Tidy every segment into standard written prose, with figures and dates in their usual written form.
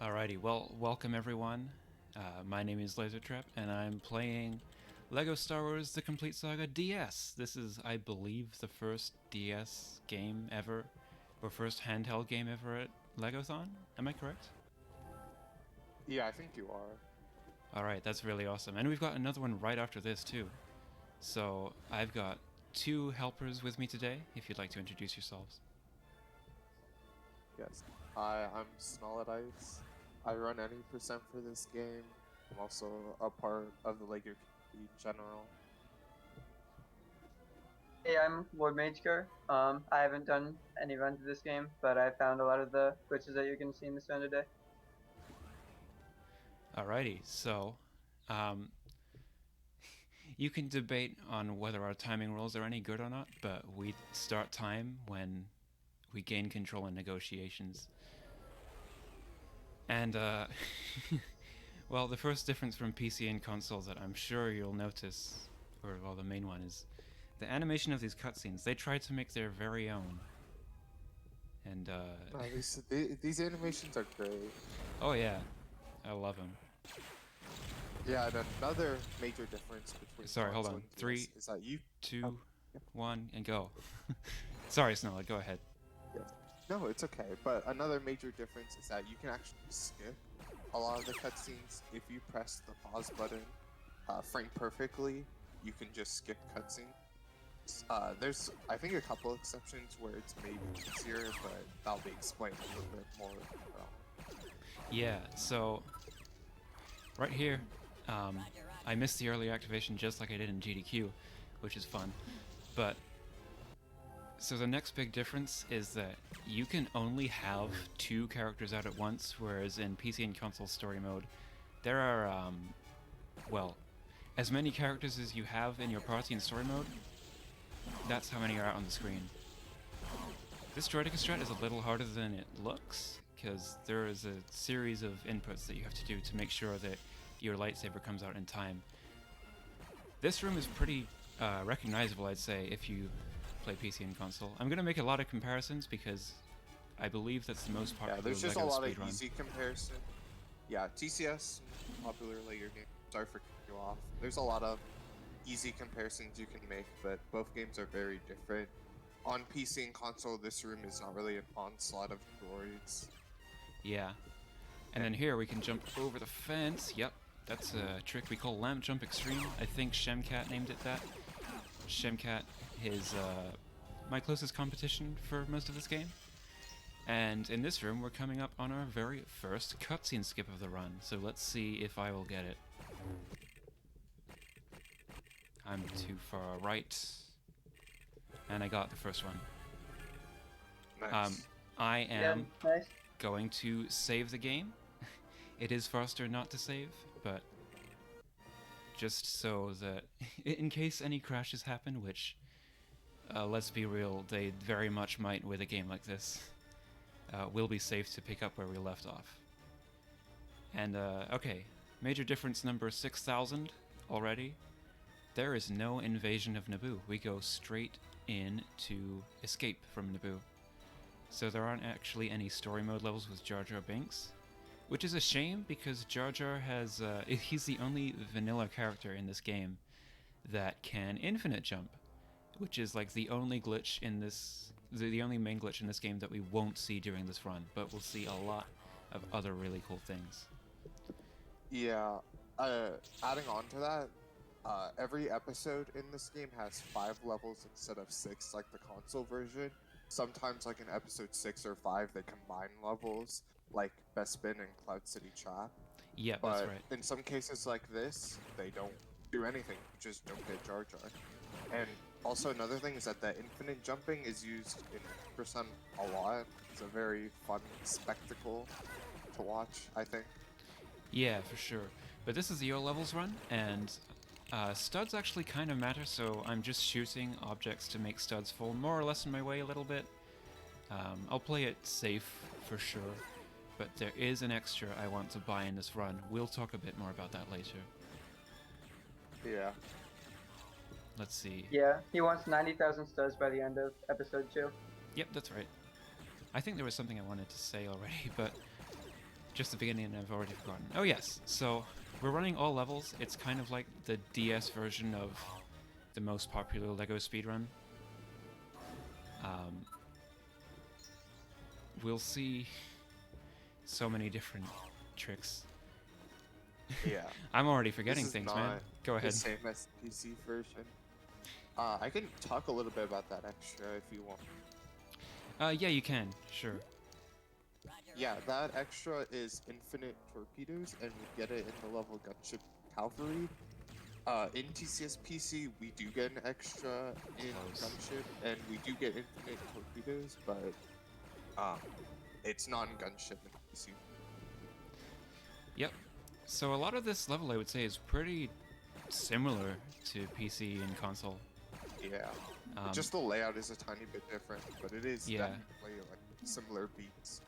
Alrighty, well, welcome everyone. My name is LaserTrap, and I'm playing LEGO Star Wars The Complete Saga DS. This is, I believe, the first DS game ever, or first handheld game ever at LEGOthon. Am I correct? Yeah, I think you are. Alright, that's really awesome. And we've got another one right after this, too. So, I've got two helpers with me today, if you'd like to introduce yourselves. Yes. I'm Snollet Ice. I run any percent for this game. I'm also a part of the Lego community in general. Hey, I'm Lord Magecore. I haven't done any runs of this game, but I found a lot of the glitches that you're going to see in this run today. Alrighty, so, um, you can debate on whether our timing rules are any good or not, but we start time when we gain control in negotiations. And, well, the first difference from PC and console that I'm sure you'll notice, or well, the main one, is the animation of these cutscenes. They tried to make their very own. And, No, these animations are great. oh yeah, I love them. Yeah, and another major difference between Sorry, hold console on. and DS 3, is that you. 2, Yep, 1, and go. Sorry, Snella, go ahead. yes. No, it's okay. But another major difference is that you can actually skip a lot of the cutscenes if you press the pause button frame perfectly. You can just skip cutscenes. There's, I think, a couple exceptions where it's maybe easier, but that'll be explained a little bit more. Yeah, so right here, I missed the early activation just like I did in GDQ, which is fun. But so the next big difference is that you can only have two characters out at once, whereas in PC and console story mode, there are, well, as many characters as you have in your party in story mode, that's how many are out on the screen. This droideka strat is a little harder than it looks, because there is a series of inputs that you have to do to make sure that your lightsaber comes out in time. This room is pretty recognizable, I'd say, if you play PC and console. I'm going to make a lot of comparisons because I believe that's the most popular Yeah, there's just a LEGO lot of speedrun. easy comparison. Yeah, TCS, popular layer game. Sorry for cutting you off. There's a lot of easy comparisons you can make, but both games are very different. On PC and console, this room is not really an onslaught of droids. Yeah. And then here we can jump over the fence. Yep, that's a trick we call Lamp Jump Extreme. I think Shemcat named it that. Shemcat is my closest competition for most of this game. And in this room, we're coming up on our very first cutscene skip of the run, so let's see if I will get it. I'm too far right. And I got the first one. Nice. I am Yeah, nice. going to save the game. It is faster not to save, but just so that in case any crashes happen, which, let's be real, they very much might with a game like this, we'll be safe to pick up where we left off. And, okay, major difference number 6,000 already. There is no invasion of Naboo. We go straight in to escape from Naboo. So there aren't actually any story mode levels with Jar Jar Binks, which is a shame because Jar Jar has, he's the only vanilla character in this game that can infinite jump, which is like the only glitch in this, the only main glitch in this game that we won't see during this run, but we'll see a lot of other really cool things. Yeah, adding on to that, every episode in this game has 5 levels instead of 6 like the console version. Sometimes, like in episode 6 or 5, they combine levels, like Bespin and Cloud City Trap. Yeah, that's But right. in some cases like this, they don't do anything, you just don't hit Jar Jar. And also another thing is that the infinite jumping is used in percent a lot. It's a very fun spectacle to watch, I think. Yeah, for sure. But this is the O levels run, and studs actually kind of matter, so I'm just shooting objects to make studs fall more or less in my way a little bit. I'll play it safe for sure, but there is an extra I want to buy in this run. We'll talk a bit more about that later. Yeah. Let's see. Yeah, he wants 90,000 studs by the end of episode 2. Yep, that's right. I think there was something I wanted to say already, but just the beginning and I've already forgotten. Oh yes, so we're running all levels. It's kind of like the DS version of the most popular LEGO speedrun. We'll see so many different tricks. Yeah. I'm already forgetting This is things, man. not Go ahead. The same as the PC version. I can talk a little bit about that extra if you want. Yeah, you can. Sure. Yeah, that extra is infinite torpedoes, and we get it in the level Gunship Cavalry. In TCS PC, we do get an extra in Close. Gunship, and we do get infinite torpedoes, but it's not in Gunship in PC. Yep. So a lot of this level, I would say, is pretty similar to PC and console. Yeah. Just the layout is a tiny bit different, but it is definitely like similar beats.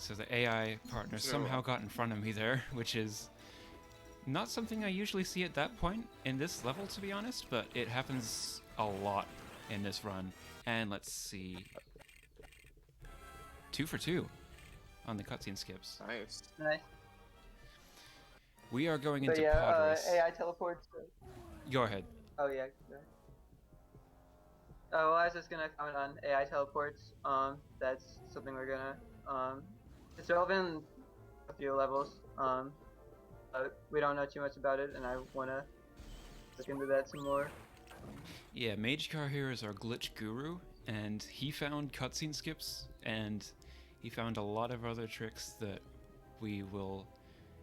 So the AI partner somehow got in front of me there, which is not something I usually see at that point in this level, to be honest, but it happens a lot in this run. And let's see. 2 for 2 on the cutscene skips. Nice. Nice. We are going So into yeah, pod race. AI teleports. Go ahead. Oh yeah. Oh, well, I was just gonna comment on AI teleports. That's something we're gonna. It's relevant in a few levels. But we don't know too much about it, and I wanna look into that some more. Yeah, Magecar here is our glitch guru, and he found cutscene skips, and he found a lot of other tricks that we will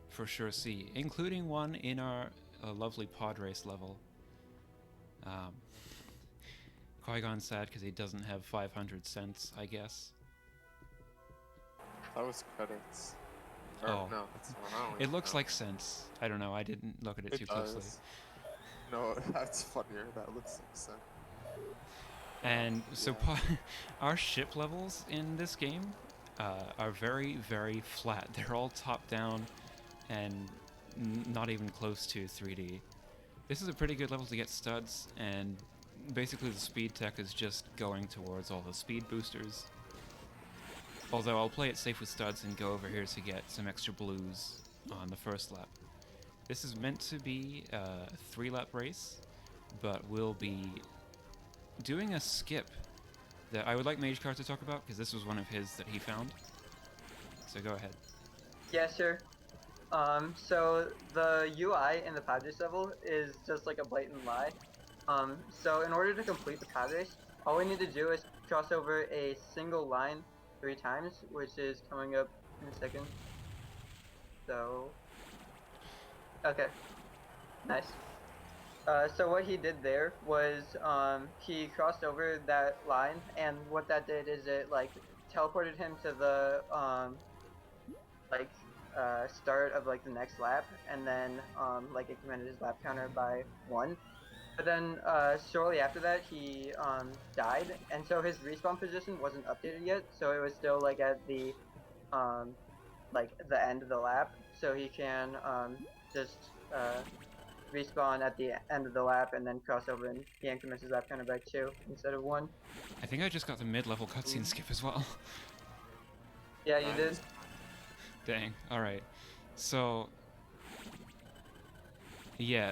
for sure see, including one in our lovely pod race level. Qui-Gon's sad because he doesn't have 500 cents, I guess. That was credits. Oh. No, It looks like cents. I don't know, I didn't look at it too closely. No, that's funnier. That looks like cents. And so our ship levels in this game are very, very flat. They're all top-down and not even close to 3D. This is a pretty good level to get studs, and basically the speed tech is just going towards all the speed boosters. Although I'll play it safe with studs and go over here to get some extra blues on the first lap. This is meant to be a 3-lap race, but we'll be doing a skip that I would like Magecar to talk about, because this was one of his that he found. So go ahead. Yeah, sure. So the UI in the Padres level is just like a blatant lie. So in order to complete the Padres, all we need to do is cross over a single line 3 times, which is coming up in a second. So, okay, nice. So what he did there was he crossed over that line, and what that did is it like teleported him to the start of like the next lap, and then like incremented his lap counter by 1. But then shortly after that he died, and so his respawn position wasn't updated yet, so it was still like at the end of the lap, so he can just respawn at the end of the lap and then cross over, and he increments his lap counter by 2 instead of 1. I think I just got the mid-level cutscene skip as well. Yeah, you did. Dang. Alright. So, yeah,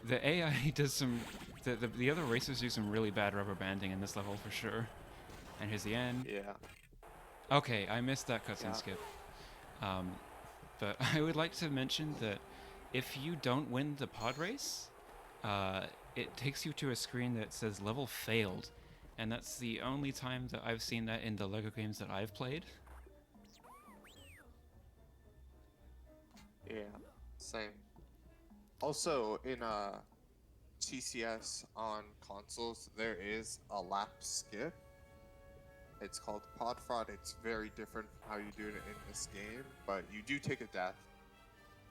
the AI does some... The other racers do some really bad rubber banding in this level for sure. And here's the end. Yeah. Okay, I missed that cutscene skip. But I would like to mention that if you don't win the pod race, it takes you to a screen that says level failed. And that's the only time that I've seen that in the LEGO games that I've played. Yeah, same. Also, in TCS on consoles, there is a lap skip. It's called Pod Fraud. It's very different from how you do it in this game, but you do take a death.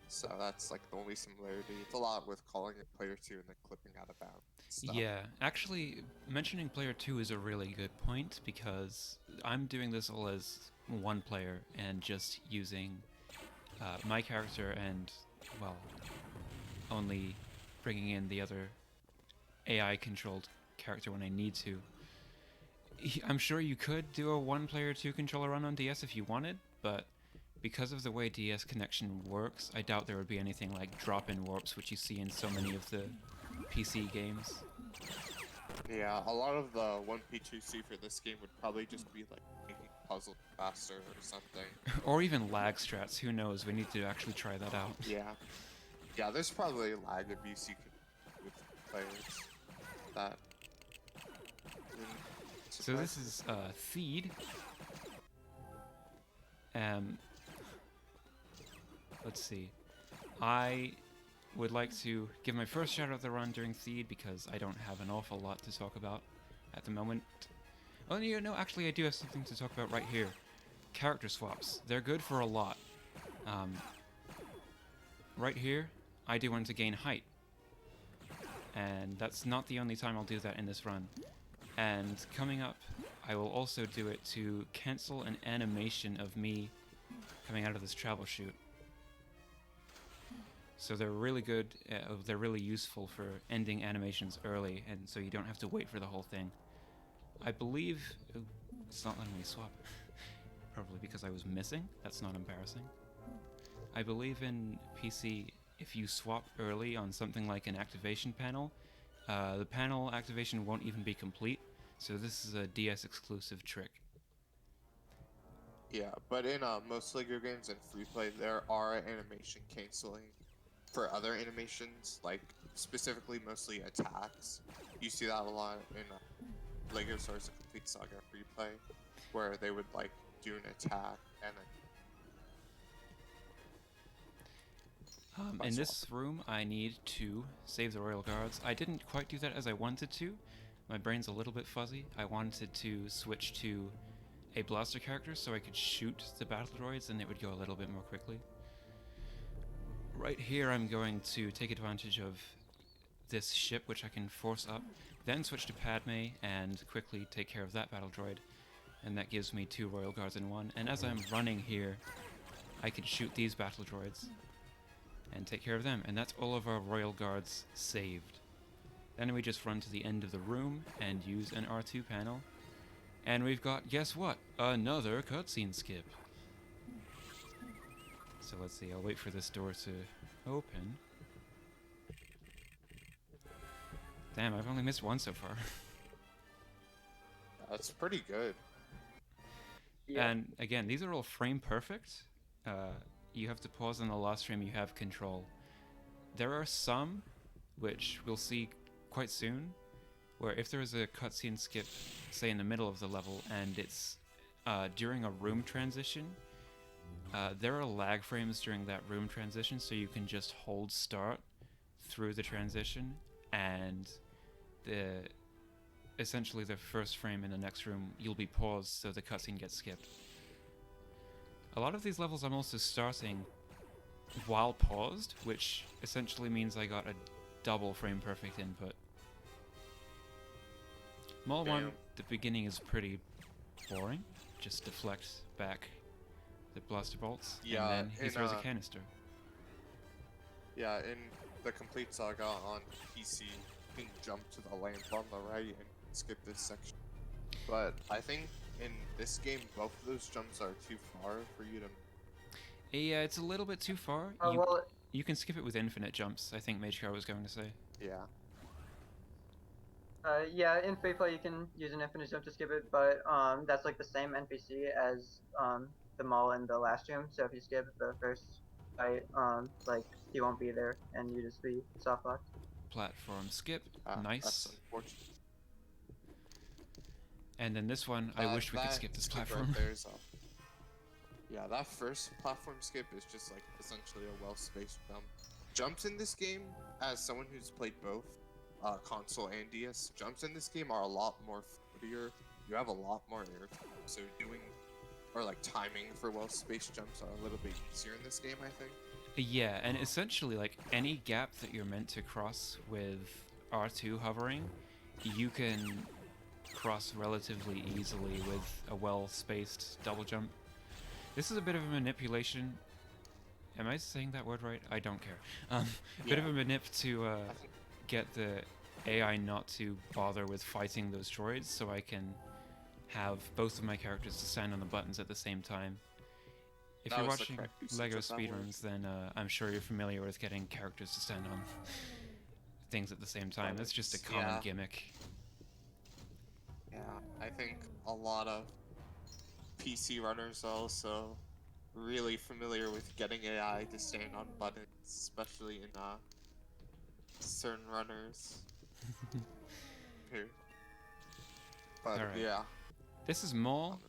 So that's like the only similarity. It's a lot with calling it player 2 and then clipping out of bounds. Yeah, actually, mentioning player 2 is a really good point, because I'm doing this all as one player and just using my character and, well, only bringing in the other AI-controlled character when I need to. I'm sure you could do a one-player, two-controller run on DS if you wanted, but because of the way DS connection works, I doubt there would be anything like drop-in warps, which you see in so many of the PC games. Yeah, a lot of the 1P2C for this game would probably just be like making puzzles faster or something. Or even lag strats, who knows, we need to actually try that out. Yeah. Yeah, there's probably lag abuse you can do with players. That. So this is Theed. Let's see. I would like to give my first shout out of the run during Theed because I don't have an awful lot to talk about at the moment. Oh, no, actually I do have something to talk about right here. Character swaps. They're good for a lot. Right here, I do want to gain height. And that's not the only time I'll do that in this run. And coming up, I will also do it to cancel an animation of me coming out of this travel chute. So they're really good, they're really useful for ending animations early, and so you don't have to wait for the whole thing. I believe... Ooh, it's not letting me swap. Probably because I was missing. That's not embarrassing. I believe in PC, if you swap early on something like an activation panel, the panel activation won't even be complete, so this is a DS exclusive trick. Yeah, but in most LEGO games and free play, there are animation canceling for other animations, like specifically mostly attacks. You see that a lot in LEGO Stars of Complete Saga free play, where they would like do an attack and then in this room, I need to save the Royal Guards. I didn't quite do that as I wanted to. My brain's a little bit fuzzy. I wanted to switch to a blaster character so I could shoot the battle droids and it would go a little bit more quickly. Right here, I'm going to take advantage of this ship, which I can force up, then switch to Padme and quickly take care of that battle droid. And that gives me 2 Royal Guards in one. And as I'm running here, I can shoot these battle droids and take care of them. And that's all of our Royal Guards saved. Then we just run to the end of the room and use an R2 panel. And we've got, guess what? Another cutscene skip. So let's see, I'll wait for this door to open. Damn, I've only missed one so far. that's pretty good. Yeah. And again, these are all frame perfect. You have to pause on the last frame, you have control. There are some, which we'll see quite soon, where if there is a cutscene skip, say in the middle of the level, and it's during a room transition, there are lag frames during that room transition, so you can just hold start through the transition, and essentially the first frame in the next room, you'll be paused so the cutscene gets skipped. A lot of these levels I'm also starting while paused, which essentially means I got a double frame perfect input. Mall 1, the beginning is pretty boring. Just deflect back the blaster bolts, Yeah, and then he throws a canister. Yeah, in the Complete Saga on PC, you can jump to the lamp on the right and skip this section. But I think in this game, both of those jumps are too far for you to... Yeah, it's a little bit too far. You can skip it with infinite jumps, I think Mage Car was going to say. Yeah. Yeah, in free play you can use an infinite jump to skip it, but that's like the same NPC as the mall in the last room. So if you skip the first fight, like he won't be there, and you just be soft locked. Platform skip, nice. That's unfortunate. And then this one, I wish we could skip this platform. Right there is yeah, that first platform skip is just like essentially a well-spaced jump. Jumps in this game, as someone who's played both console and DS, jumps in this game are a lot more floatier. You have a lot more air time, so doing or like timing for well-spaced jumps are a little bit easier in this game, I think. Yeah, and essentially, like, any gap that you're meant to cross with R2 hovering, you can cross relatively easily with a well-spaced double jump. This is a bit of a manipulation. Am I saying that word right? I don't care. Bit of a manip to get the AI not to bother with fighting those droids, so I can have both of my characters to stand on the buttons at the same time. If That you're was the watching correct usage LEGO of that word. speedruns, then I'm sure you're familiar with getting characters to stand on things at the same time. It's just a Buttons, common yeah. gimmick. Yeah, I think a lot of PC runners are also really familiar with getting AI to stand on buttons, especially in certain runners. Here. But Alright. yeah, This is Maul.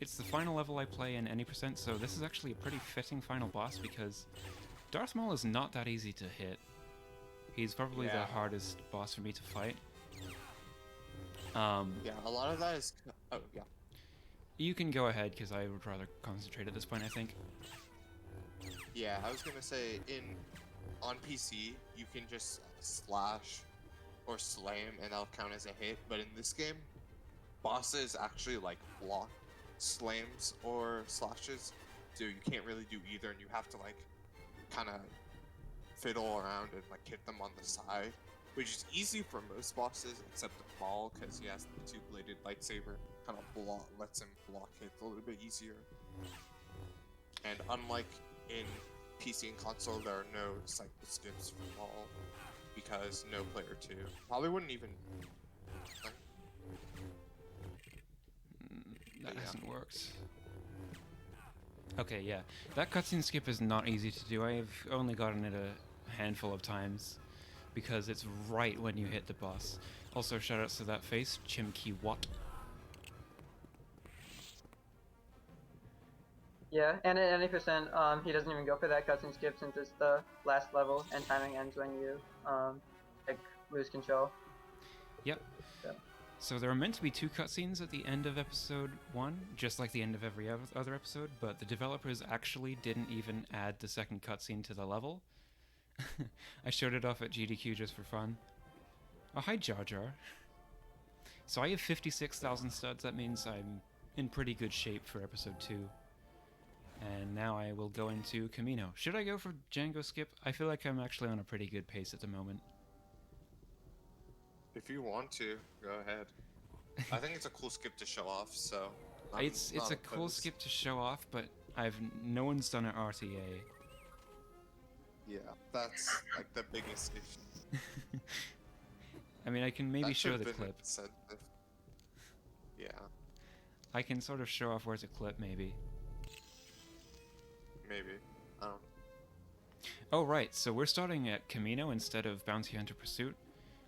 It's the final level I play in any percent, so this is actually a pretty fitting final boss because Darth Maul is not that easy to hit. He's probably the Yeah. hardest boss for me to fight. yeah, a lot of that is. Oh yeah. You can go ahead because I would rather concentrate at this point, I think. Yeah, I was gonna say on PC you can just slash or slam and that'll count as a hit, but in this game, bosses actually like block slams or slashes, so you can't really do either, and you have to like kind of fiddle around and like hit them on the side, which is easy for most bosses except Maul because he has the two-bladed lightsaber, kind of lets him block hits a little bit easier. And unlike in PC and console, there are no cycle skips for Maul because no player 2 probably wouldn't even. That Yeah. hasn't worked. Okay, yeah. That cutscene skip is not easy to do. I've only gotten it a handful of times because it's right when you hit the boss. Also, shoutouts to that face, Chimki Watt. Yeah, and at any percent, he doesn't even go for that cutscene skip since it's the last level and timing ends when you like lose control. Yep. So. So there are meant to be 2 cutscenes at the end of episode 1, just like the end of every other episode, but the developers actually didn't even add the second cutscene to the level. I showed it off at GDQ just for fun. Oh, hi Jar Jar. So I have 56,000 studs, that means I'm in pretty good shape for episode 2. And now I will go into Camino. Should I go for Django skip? I feel like I'm actually on a pretty good pace at the moment. If you want to, go ahead. I think it's a cool skip to show off, so. It's a cool skip to show off, but no one's done it RTA. Yeah, that's like the biggest issue. I mean, I can maybe That show should've the been clip. said yeah, I can sort of show off where's a clip, maybe. maybe. Oh, right, so we're starting at Camino instead of Bounty Hunter Pursuit.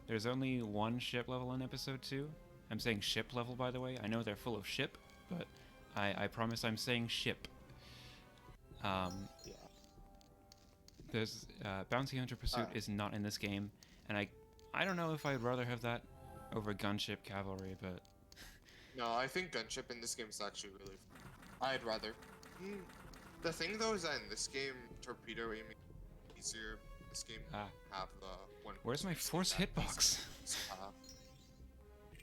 There's only 1 ship level in episode 2. I'm saying ship level, by the way. I know they're full of ship, but I promise I'm saying ship. Yeah. There's Bounty Hunter Pursuit is not in this game, and I don't know if I'd rather have that over Gunship Cavalry, but No, I think gunship in this game is actually really fun. I'd rather. The thing though is that in this game, torpedo aiming is easier. This game have the one. Where's my force hitbox?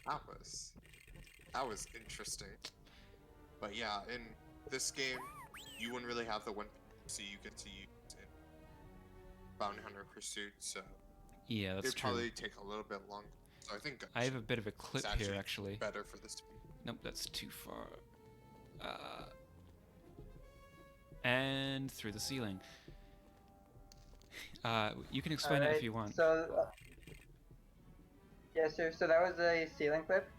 That was interesting. But yeah, in this game, you wouldn't really have the one PC you get to use in Bounty Hunter Pursuit, so yeah, that's it'd true. probably take a little bit longer. So I think I have a bit of a clip here, actually. Better for this. Nope, that's too far. And through the ceiling. You can explain it if you want. So, yeah, so that was a ceiling clip.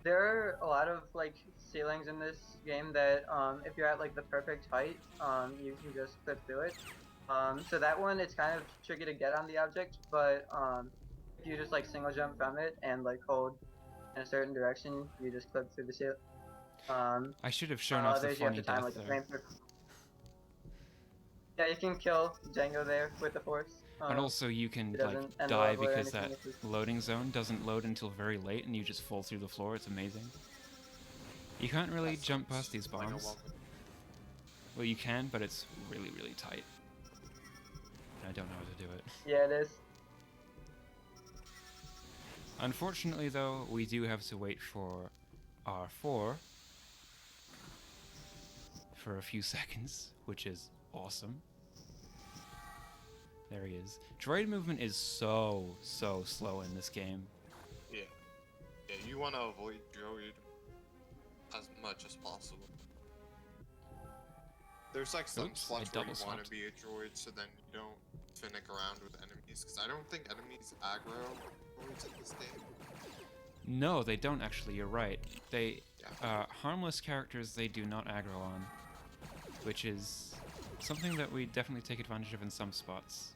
There are a lot of like ceilings in this game that if you're at like the perfect height, you can just clip through it. So that one, it's kind of tricky to get on the object, but if you just like single jump from it and like hold in a certain direction, you just clip through the ceiling. I should have shown off the funny death there. Yeah, you can kill Django there with the force. And also you can like die because that loading zone doesn't load until very late and you just fall through the floor. It's amazing. You can't really jump past these bombs. Well, you can, but it's really, really tight. I don't know how to do it. Yeah, it is. Unfortunately, though, we do have to wait for R4 for a few seconds, which is awesome. There he is. Droid movement is so slow in this game. Yeah. Yeah, you want to avoid droid as much as possible. There's like some Oops, I slots where you double want to swapped. be a droid, so then you don't finick around with enemies. Because I don't think enemies aggro droids in this game. No, they don't actually. You're right. They Yeah. harmless characters they do not aggro on, which is something that we definitely take advantage of in some spots.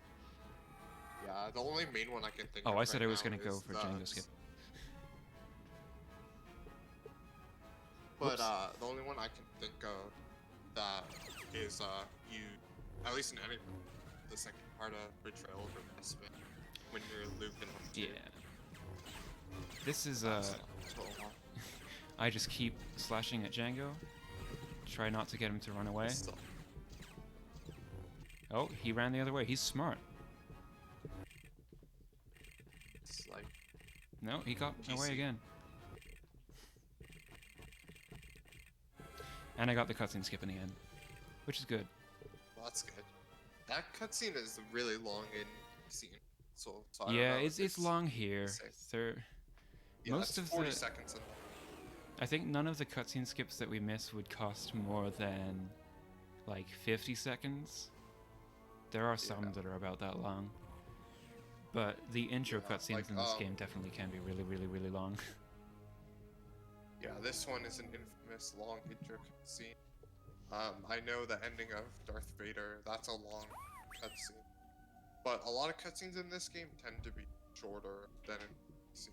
Yeah, the only main one I can think Oh, of I said right I was now gonna go is for the... Django skip. But Whoops. the only one I can think of that is you, at least in any the second part of Betrayal of Investment, when you're Luke and Yeah. This is that's total one. I just keep slashing at Django. Try not to get him to run away. Still, Oh, he ran the other way. He's smart. it's like No, he got away PC. again. And I got the cutscene skip in the end, which is good. well, that's good. That cutscene is really long in scene, so I Yeah, don't know if it's long here. safe. Yeah, Most that's of 40 the seconds in. I think none of the cutscene skips that we miss would cost more than like 50 seconds. There are some Yeah. that are about that long. But the intro Yeah, cutscenes like, in this game definitely can be really, really, really long. Yeah, this one is an infamous long intro cutscene. I know the ending of Darth Vader, that's a long cutscene. But a lot of cutscenes in this game tend to be shorter than in PC.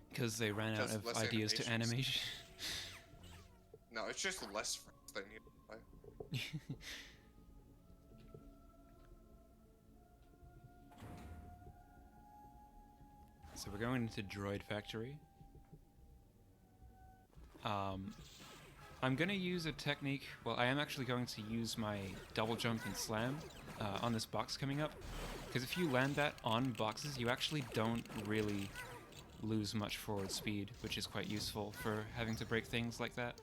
Because they ran out Because of less ideas to animations. animation. No, it's just less frames they need to play. So we're going into Droid Factory. I'm gonna use a technique. Well, I am actually going to use my double jump and slam on this box coming up. Because if you land that on boxes, you actually don't really lose much forward speed, which is quite useful for having to break things like that.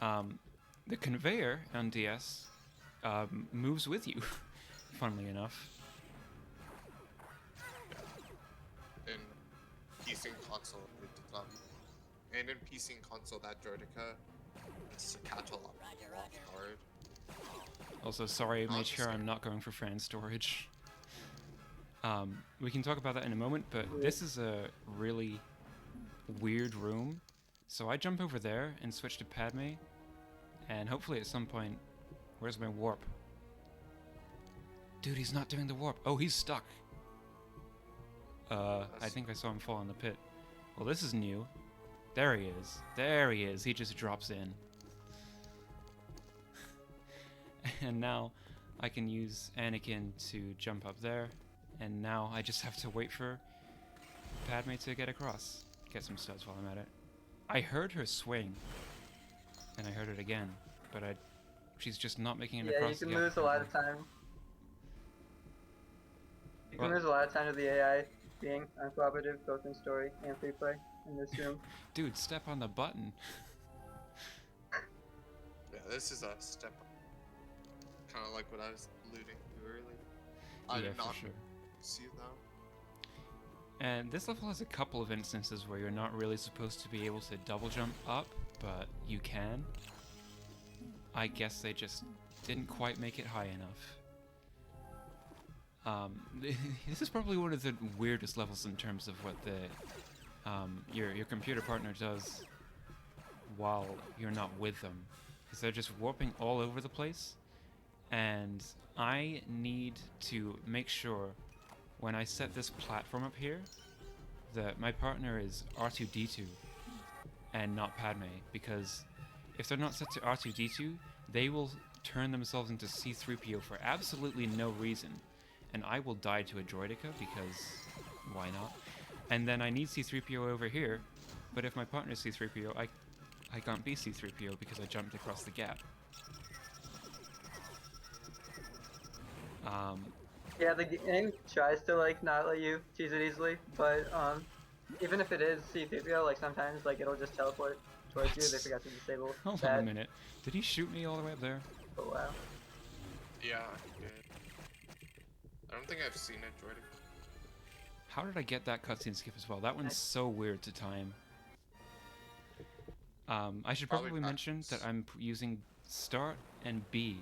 The conveyor on DS moves with you, funnily enough. In PC and console, it does not. And in PC and console, that Droidica, it's a catch a lot hard. Also, sorry, I Not made the sure same. I'm not going for fan storage. We can talk about that in a moment, but this is a really weird room. So I jump over there and switch to Padme, and hopefully at some point... Where's my warp? Dude, he's not doing the warp. Oh, he's stuck. I think I saw him fall in the pit. Well, this is new. There he is. There he is. He just drops in. And now I can use Anakin to jump up there. And now I just have to wait for Padme to get across. Get some studs while I'm at it. I heard her swing. And I heard it again. But she's just not making it Yeah, across you can yet. lose a lot of time. You can Well- lose a lot of time to the AI being uncooperative, both in story and free play in this room. Dude, step on the button. Yeah, this is a step up. Kind of like what I was alluding to earlier. I Yeah, did for not sure. see though. And this level has a couple of instances where you're not really supposed to be able to double jump up, but you can. I guess they just didn't quite make it high enough. This is probably one of the weirdest levels in terms of what your computer partner does while you're not with them, because they're just warping all over the place, and I need to make sure when I set this platform up here that my partner is R2-D2 and not Padme, because if they're not set to R2-D2, they will turn themselves into C-3PO for absolutely no reason, and I will die to a droidica because why not? And then I need C-3PO over here, but if my partner is C-3PO, I can't be C-3PO because I jumped across the gap. Yeah, the game tries to like not let you cheese it easily, but even if it is C-3PO, like sometimes like it'll just teleport towards you. They forgot to disable Hold that. on a minute. Did he shoot me all the way up there? Oh wow. Yeah, I did. I don't think I've seen it, Jordan. How did I get that cutscene skip as well? That one's so weird to time. I should probably mention that I'm using start and B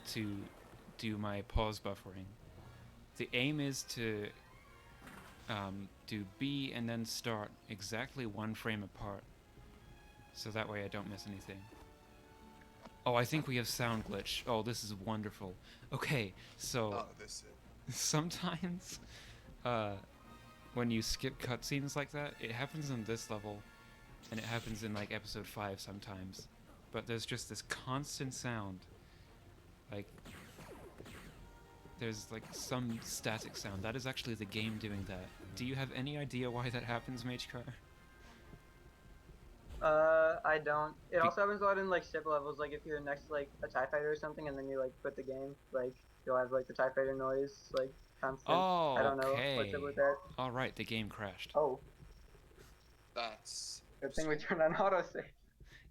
to do my pause buffering. The aim is to do B and then start exactly 1 frame apart, so that way I don't miss anything. Oh, I think we have sound glitch. Oh, this is wonderful. Okay, so Oh, this is. sometimes when you skip cutscenes like that, it happens in this level, and it happens in like episode 5 sometimes. But there's just this constant sound. Like, there's like some static sound. That is actually the game doing that. Do you have any idea why that happens, MageCar? I don't. It also happens a lot in like ship levels. Like if you're next to like a TIE fighter or something, and then you like quit the game, like you'll have like the TIE fighter noise, like constant. Oh, I don't know okay. what's up with that. Alright, the game crashed. Oh, That's. good thing we turned on autosave.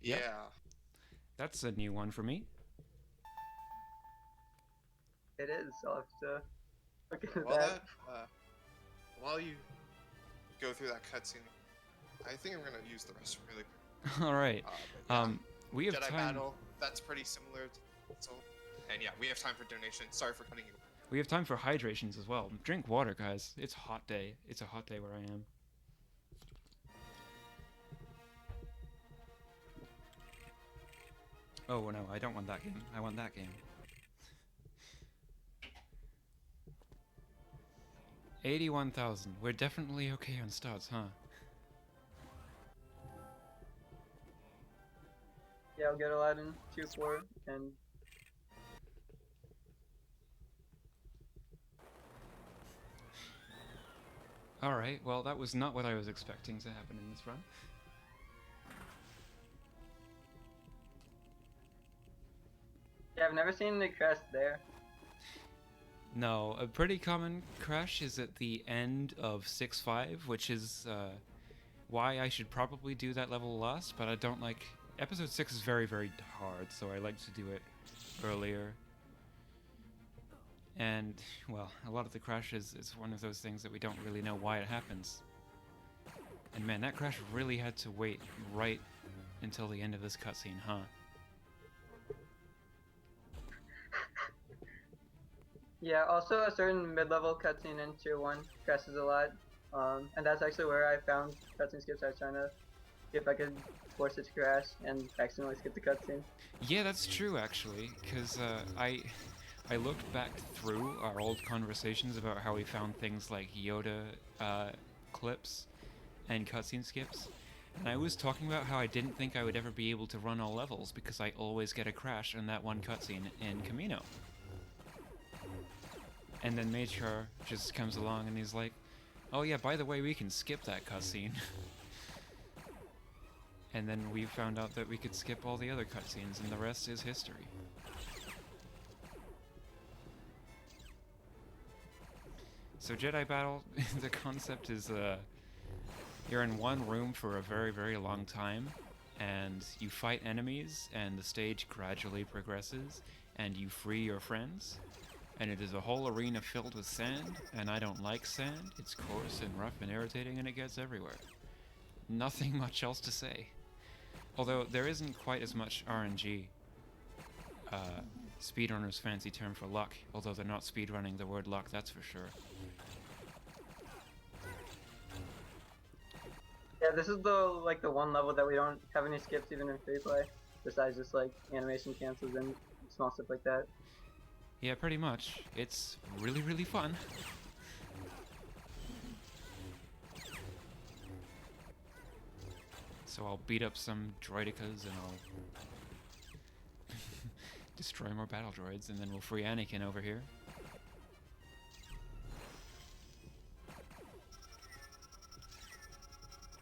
Yeah. Yep. That's a new one for me. It is. I'll have to look into Well, that. while you go through that cutscene, I think I'm gonna use the restroom really quick. Alright. But yeah, We have Jedi time. Battle. That's pretty similar to Soul. And yeah, we have time for donations. Sorry for cutting you. We have time for hydrations as well. Drink water, guys. It's a hot day. It's a hot day where I am. Oh no, I don't want that game. I want that game. 81,000. We're definitely okay on starts, huh? Yeah, I'll get Aladdin 2-4 and Alright, well that was not what I was expecting to happen in this run. yeah, I've never seen the crest there. No, a pretty common crash is at the end of 6-5, which is why I should probably do that level last, but I don't like... Episode 6 is very, very hard, so I like to do it earlier. And, well, a lot of the crashes is one of those things that we don't really know why it happens. And man, that crash really had to wait right until the end of this cutscene, huh? Yeah, also a certain mid-level cutscene in Tier 1 crashes a lot. And that's actually where I found cutscene skips. I was trying to see if I could force it to crash and accidentally skip the cutscene. Yeah, that's true, actually, because I looked back through our old conversations about how we found things like Yoda clips and cutscene skips, and I was talking about how I didn't think I would ever be able to run all levels because I always get a crash in that one cutscene in Camino. And then Matriar just comes along and he's like, oh yeah, by the way, we can skip that cutscene. And then we found out that we could skip all the other cutscenes, and the rest is history. So Jedi Battle, the concept is you're in one room for a very, very long time, and you fight enemies, and the stage gradually progresses, and you free your friends. And it is a whole arena filled with sand, and I don't like sand. It's coarse and rough and irritating, and it gets everywhere. Nothing much else to say. Although there isn't quite as much RNG. Speedrunner's fancy term for luck, although they're not speedrunning the word luck, that's for sure. Yeah, this is the one level that we don't have any skips even in free play, besides just like animation cancels and small stuff like that. Yeah, pretty much. It's really, really fun. So I'll beat up some droidicas and I'll destroy more battle droids, and then we'll free Anakin over here.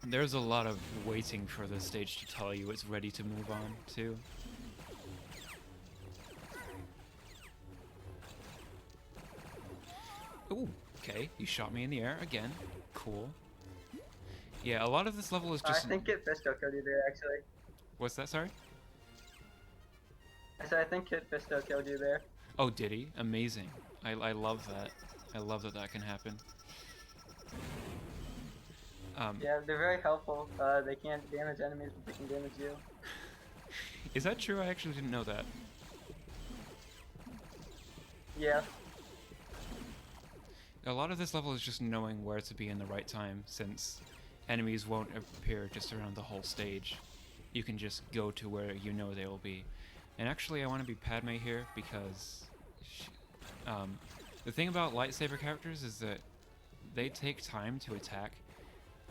There's a lot of waiting for the stage to tell you it's ready to move on, too. Ooh, okay, you shot me in the air again. Cool. Yeah, a lot of this level is just... I think Kit Fisto killed you there, actually. What's that, sorry? I said I think Kit Fisto killed you there. Oh, did he? Amazing. I love that. I love that that can happen. Yeah, they're very helpful. They can't damage enemies, but they can damage you. Is that true? I actually didn't know that. Yeah. A lot of this level is just knowing where to be in the right time, since enemies won't appear just around the whole stage. You can just go to where you know they will be. And actually, I want to be Padme here because the thing about lightsaber characters is that they take time to attack,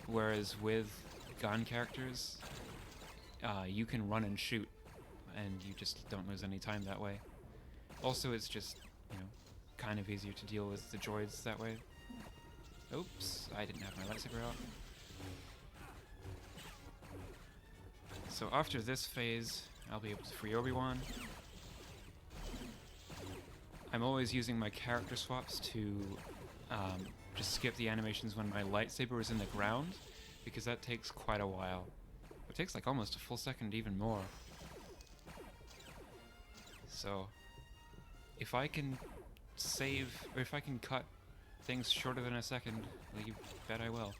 whereas with gun characters, you can run and shoot, and you just don't lose any time that way. Also, it's just, you know, kind of easier to deal with the droids that way. Oops, I didn't have my lightsaber out. So after this phase, I'll be able to free Obi-Wan. I'm always using my character swaps to just skip the animations when my lightsaber is in the ground, because that takes quite a while. It takes like almost a full second, even more. So if I can save, or if I can cut things shorter than a second, well, you bet I will.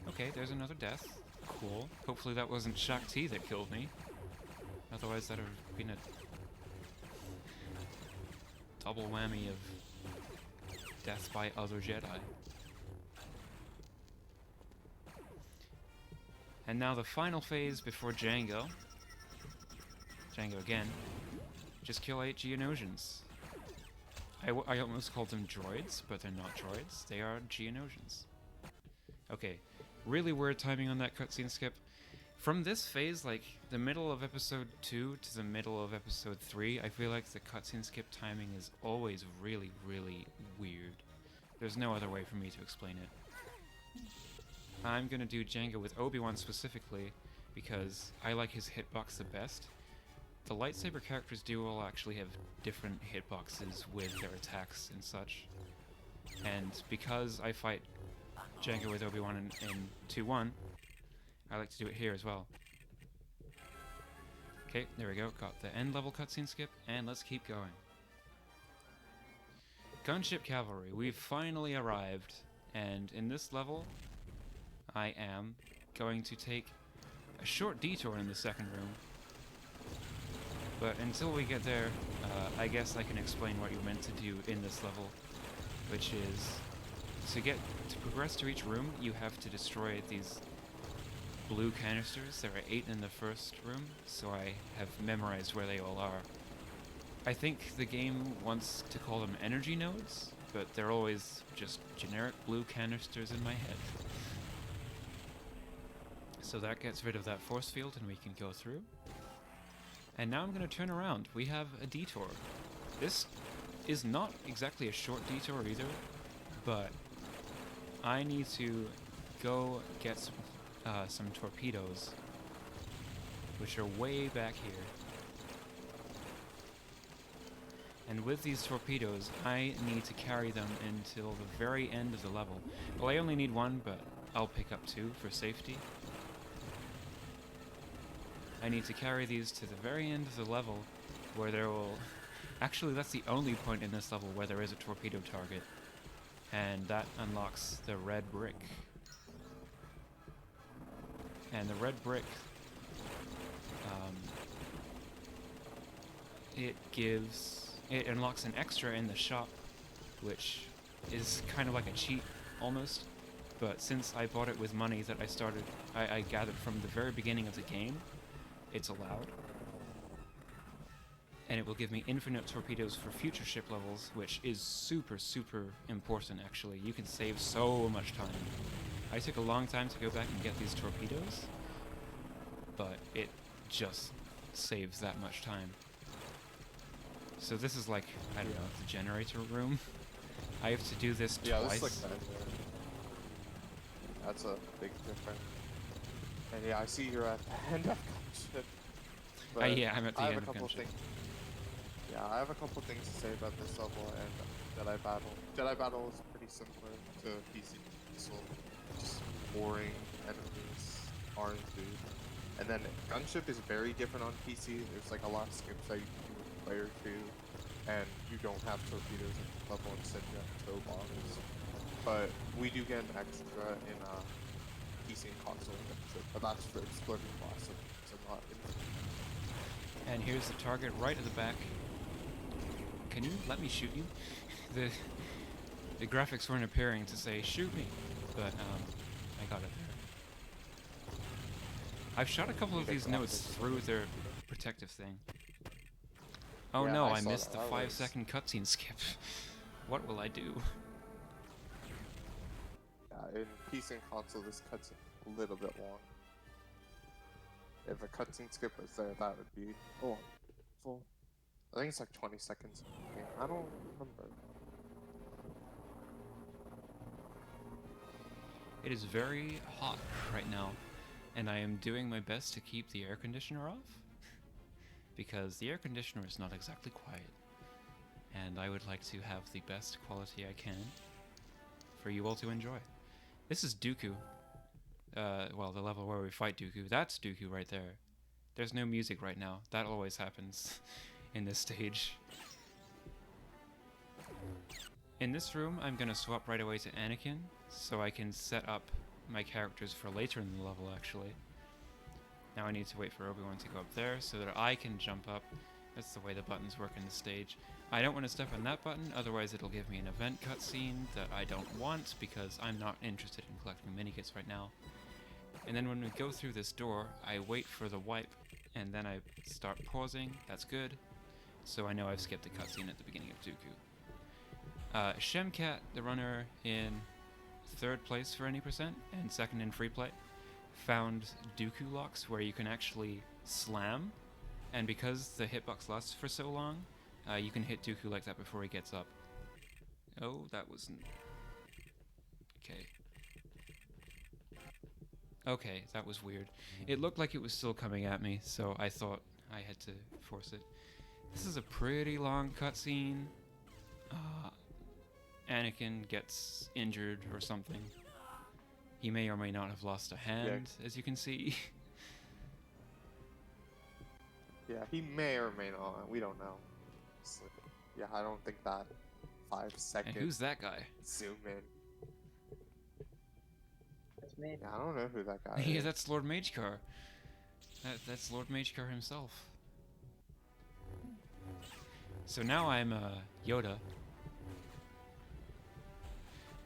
Okay, there's another death. Cool. Hopefully that wasn't Shakti that killed me. Otherwise that would have been a double whammy of death by other Jedi. And now the final phase before Jango. Jango again. Just kill 8 Geonosians. I almost called them droids, but they're not droids. They are Geonosians. Okay, really weird timing on that cutscene skip. From this phase, like the middle of episode 2 to the middle of episode 3, I feel like the cutscene skip timing is always really, really weird. There's no other way for me to explain it. I'm gonna do Jango with Obi-Wan specifically, because I like his hitbox the best. The lightsaber characters do all actually have different hitboxes with their attacks and such. And because I fight Jango with Obi-Wan in 2-1, I like to do it here as well. Okay, there we go. Got the end level cutscene skip, and let's keep going. Gunship Cavalry, we've finally arrived, and in this level, I am going to take a short detour in the second room. But until we get there, I guess I can explain what you're meant to do in this level, which is to progress to each room, you have to destroy these blue canisters. There are 8 in the first room, so I have memorized where they all are. I think the game wants to call them energy nodes, but they're always just generic blue canisters in my head. So that gets rid of that force field and we can go through. And now I'm going to turn around. We have a detour. This is not exactly a short detour either, but I need to go get some torpedoes, which are way back here. And with these torpedoes, I need to carry them until the very end of the level. Well, I only need 1, but I'll pick up 2 for safety. I need to carry these to the very end of the level, where there will... Actually, that's the only point in this level where there is a torpedo target. And that unlocks the red brick. And the red brick... it unlocks an extra in the shop, which is kind of like a cheat, almost. But since I bought it with money that I gathered from the very beginning of the game, it's allowed. And it will give me infinite torpedoes for future ship levels, which is super, super important, actually. You can save so much time. I took a long time to go back and get these torpedoes, but it just saves that much time. So this is like, I don't know, the generator room. I have to do this twice. Yeah, this is like that. That's a big difference. And yeah, I see you're at the end of Gunship. Yeah, I'm at the end of Gunship. Yeah, I have a couple things to say about this level and Jedi Battle. Jedi Battle is pretty similar to PC, so just boring enemies, RNG. And then Gunship is very different on PC. There's like a lot of skips that you can do with player 2, and you don't have torpedoes at the level, instead you have tow bombs. But we do get an extra in PC and console Gunship, but that's for exploding blast, so not in. And here's the target right at the back. Can you let me shoot you? the graphics weren't appearing to say shoot me, but I got it there. I've shot a couple of these notes through their protective thing. Oh Yeah, no, I I saw missed that. the That 5-second cutscene skip. What will I do? Yeah, in PC and console, this cutscene a little bit long. If a cutscene skip was there, that would be full. I think it's like 20 seconds. Okay, I don't remember. It is very hot right now, and I am doing my best to keep the air conditioner off, because the air conditioner is not exactly quiet, and I would like to have the best quality I can for you all to enjoy. This is Dooku. Well, the level where we fight Dooku. That's Dooku right there. There's no music right now. That always happens in this stage. In this room, I'm gonna swap right away to Anakin, so I can set up my characters for later in the level, actually. Now I need to wait for Obi-Wan to go up there so that I can jump up. That's the way the buttons work in the stage. I don't want to step on that button, otherwise it'll give me an event cutscene that I don't want, because I'm not interested in collecting minikits right now. And then when we go through this door, I wait for the wipe, and then I start pausing. That's good. So I know I've skipped the cutscene at the beginning of Dooku. Shemcat, the runner in 3rd place for any percent, and 2nd in free play, found Dooku locks where you can actually slam, and because the hitbox lasts for so long, you can hit Dooku like that before he gets up. Oh, that wasn't... Okay. Okay, that was weird. It looked like it was still coming at me, so I thought I had to force it. This is a pretty long cutscene. Anakin gets injured or something. He may or may not have lost a hand, as you can see. Yeah, he may or may not. We don't know. Yeah, I don't think that 5-second And who's that guy? zoom in. That's me. Yeah, I don't know who that guy Yeah, is. that's Lord Magecar. That's Lord Magecar himself. So now I'm Yoda.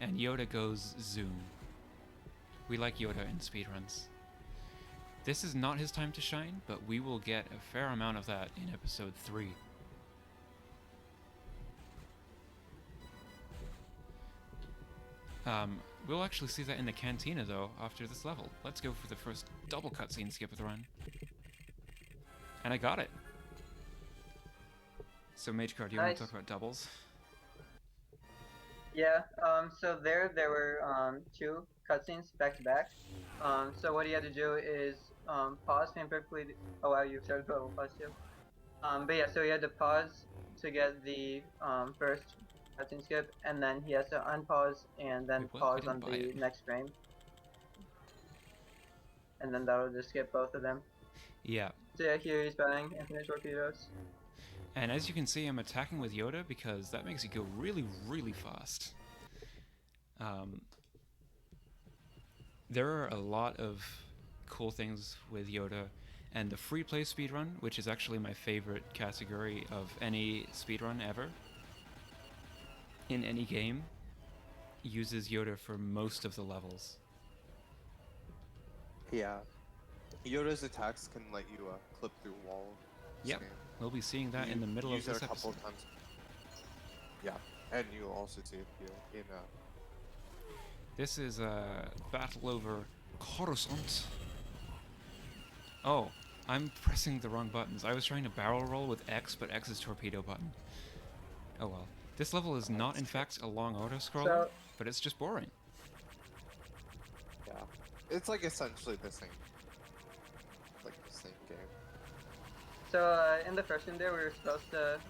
And Yoda goes zoom. We like Yoda in speedruns. This is not his time to shine, but we will get a fair amount of that in episode 3. We'll actually see that in the cantina, though, after this level. Let's go for the first double cutscene skip of the run. And I got it. So, Magecar, do you want to talk about doubles? Yeah, so there were 2 cutscenes back to back. So what you had to do is pause and perfectly. Oh wow, you started level pause too. But yeah, so you had to pause to get the first cutscene skip, and then he has to unpause and then Wait, what? I pause didn't on buy the it. next frame, and then that'll just skip both of them. Yeah. So yeah, here he's buying infinite torpedoes. And as you can see, I'm attacking with Yoda because that makes it go really, really fast. There are a lot of cool things with Yoda, and the free play speedrun, which is actually my favorite category of any speedrun ever, in any game, uses Yoda for most of the levels. Yeah. Yoda's attacks can let you clip through walls. Yep, we'll be seeing that in the middle of this it a couple episode. of times. Yeah, and you'll also see it here in This is a battle over Coruscant. Oh, I'm pressing the wrong buttons. I was trying to barrel roll with X, but X is torpedo button. Oh well. This level is not, in fact, a long auto-scroller, but it's just boring. Yeah, it's like essentially the same. Like the same game. So in the first one there, we were supposed to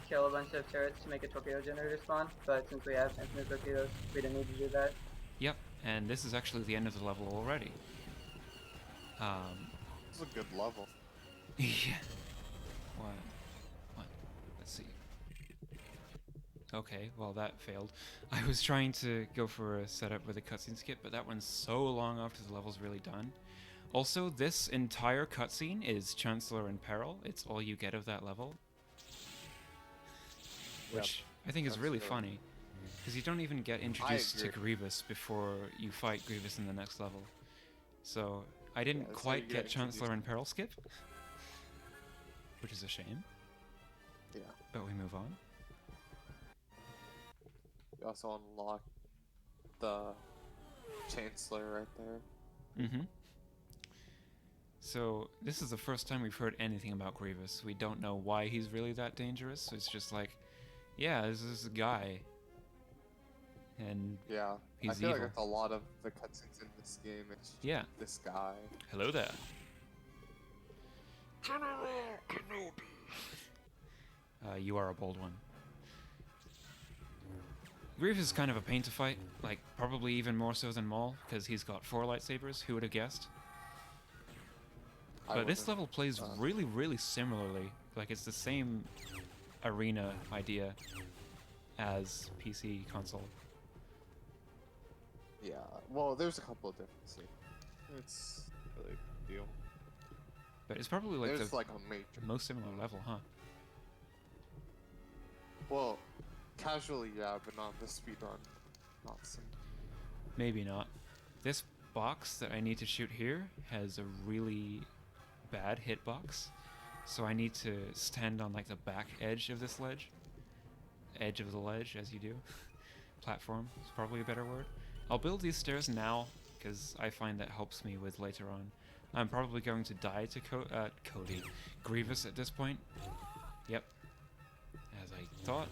kill a bunch of turrets to make a torpedo generator spawn, but since we have infinite torpedoes, we didn't need to do that. Yep, and this is actually the end of the level already. It's a good level. Yeah. What? Let's see. Okay, well that failed. I was trying to go for a setup with a cutscene skip, but that one's so long after the level's really done. Also, this entire cutscene is Chancellor in Peril. It's all you get of that level. Which I think is that's really really- funny. Because you don't even get introduced to agree. Grievous before you fight Grievous in the next level. So, I didn't that's how quite you get get Chancellor in Peril skip. Which is a shame, Yeah. but we move on. We also unlock the Chancellor right there. Mm-hmm. So, this is the first time we've heard anything about Grievous. We don't know why he's really that dangerous. It's just like, yeah, this is a guy. And Yeah. he's I feel evil. like that's a lot of the cutscenes in this game. It's Yeah. this guy. Hello there. You are a bold one. Grievous is kind of a pain to fight, like probably even more so than Maul, because he's got 4 lightsabers. Who would have guessed? I But this wouldn't- level plays really, really similarly. Like it's the same arena idea as PC console. Yeah. Well, there's a couple of differences. It's really a big deal. But it's probably like There's the like a major. most similar level, huh? Well, casually, yeah, but not the speedrun. Not some. Maybe not. This box that I need to shoot here has a really bad hitbox, so I need to stand on like the back edge of this ledge. Edge of the ledge, as you do. Platform is probably a better word. I'll build these stairs now, because I find that helps me with later on. I'm probably going to die to Cody. Grievous at this point. Yep. As I thought.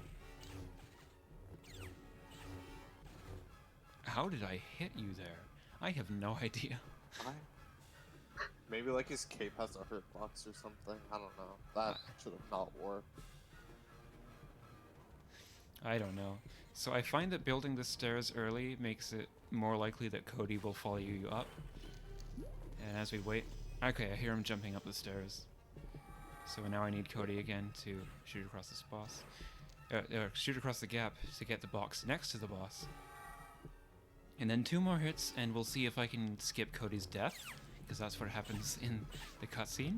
How did I hit you there? I have no idea. Maybe like his cape has a hurt box or something. I don't know. That should have not worked. I don't know. So I find that building the stairs early makes it more likely that Cody will follow you up. And as we wait... Okay, I hear him jumping up the stairs. So now I need Cody again to shoot across this boss. Shoot across the gap to get the box next to the boss. And then 2 more hits, and we'll see if I can skip Cody's death, because that's what happens in the cutscene.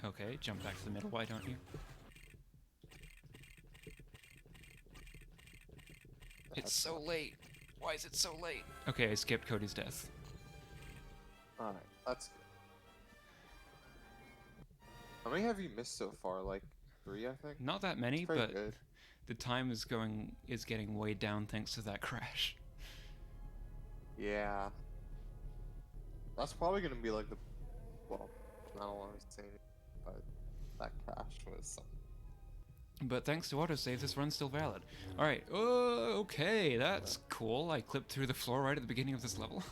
Okay, jump back to the middle, why don't you? It's so late. Why is it so late? Okay, I skipped Cody's death. Alright, that's good. How many have you missed so far? Like 3, I think? Not that many, It's pretty but good. the time is getting way down thanks to that crash. Yeah. That's probably gonna be like the. Well, I don't want to say anything, but that crash was something. But thanks to autosave, this run's still valid. Alright, oh, okay, that's cool. I clipped through the floor right at the beginning of this level.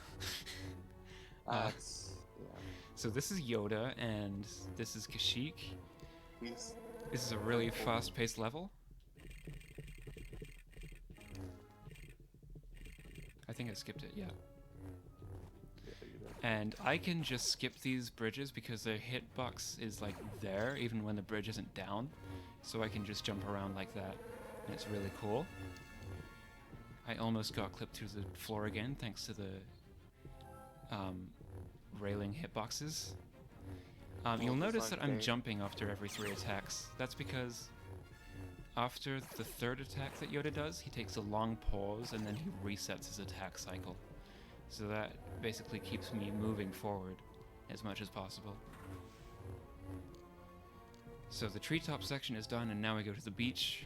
That's. Yeah. So this is Yoda, and this is Kashyyyk. He's. This is a really fast-paced level. I think I skipped it, yeah. Yeah, you did. And I can just skip these bridges because their hitbox is like there, even when the bridge isn't down. So I can just jump around like that, and it's really cool. I almost got clipped through the floor again thanks to the railing hitboxes. You'll notice that I'm jumping after every 3 attacks. That's because after the 3rd attack that Yoda does, he takes a long pause and then he resets his attack cycle. So that basically keeps me moving forward as much as possible. So the treetop section is done, and now we go to the beach.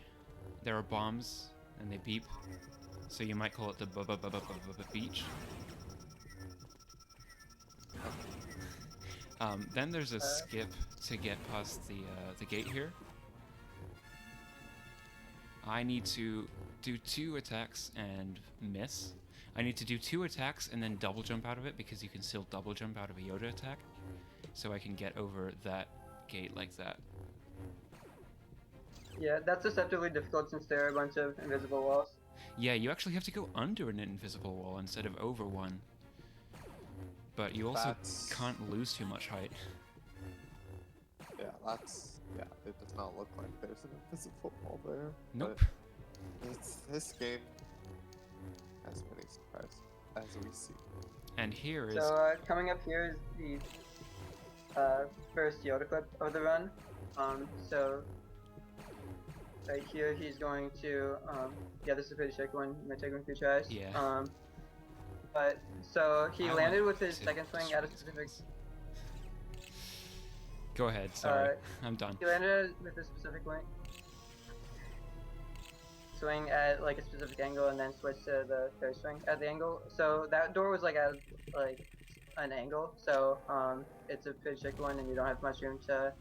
There are bombs, and they beep. So you might call it the beach. Then there's a skip to get past the gate here. I need to do 2 attacks and miss. I need to do 2 attacks and then double jump out of it, because you can still double jump out of a Yoda attack. So I can get over that gate like that. Yeah, that's deceptively difficult since there are a bunch of invisible walls. Yeah, you actually have to go under an invisible wall instead of over one. But you also can't lose too much height. Yeah, that's. Yeah, it does not look like there's an invisible wall there. Nope. But this game has many surprises, as we see. And here is So coming up here is the first Yoda clip of the run. So right here he's going to yeah, this is a pretty tricky one. Might take him a few tries. Yeah. But so he I landed want with his to second swing at a destroy these specific. guys. Go ahead. Sorry, I'm done. He landed with a specific swing at like a specific angle, and then switched to the third swing at the angle. So that door was like at like an angle. So it's a pretty tricky one, and you don't have much room to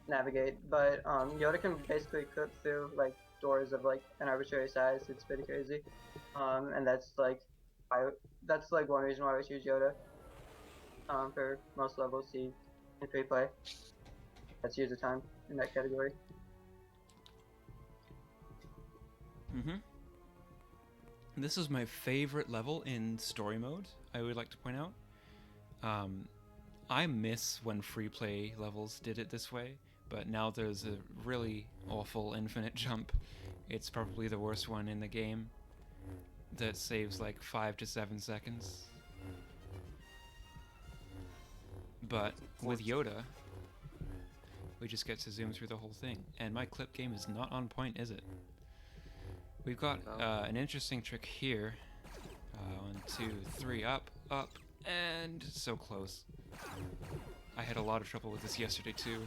navigate. But Yoda can basically clip through like doors of like an arbitrary size. It's pretty crazy, and that's like one reason why I choose Yoda. For most levels, he in free play. That's use of time in that category. This is my favorite level in story mode, I would like to point out. I miss when free play levels did it this way, but now there's a really awful infinite jump. It's probably the worst one in the game that saves like 5 to 7 seconds. But with Yoda, we just get to zoom through the whole thing. And my clip game is not on point, is it? We've got an interesting trick here. 1, 2, 3, up, and so close. I had a lot of trouble with this yesterday too.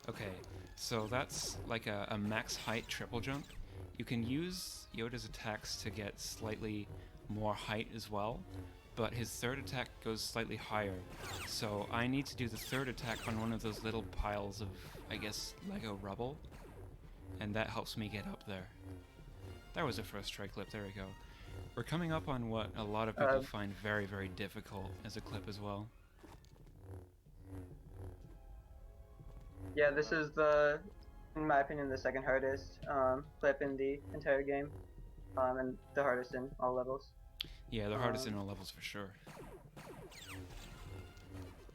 Okay, so that's like a max height triple jump. You can use Yoda's attacks to get slightly more height as well, but his third attack goes slightly higher. So I need to do the third attack on one of those little piles of, I guess, Lego rubble. And that helps me get up there. That was a first try clip, there we go. We're coming up on what a lot of people find very, very difficult as a clip as well. Yeah, this is in my opinion, the second hardest clip in the entire game, and the hardest in all levels. Yeah, the hardest in all levels for sure.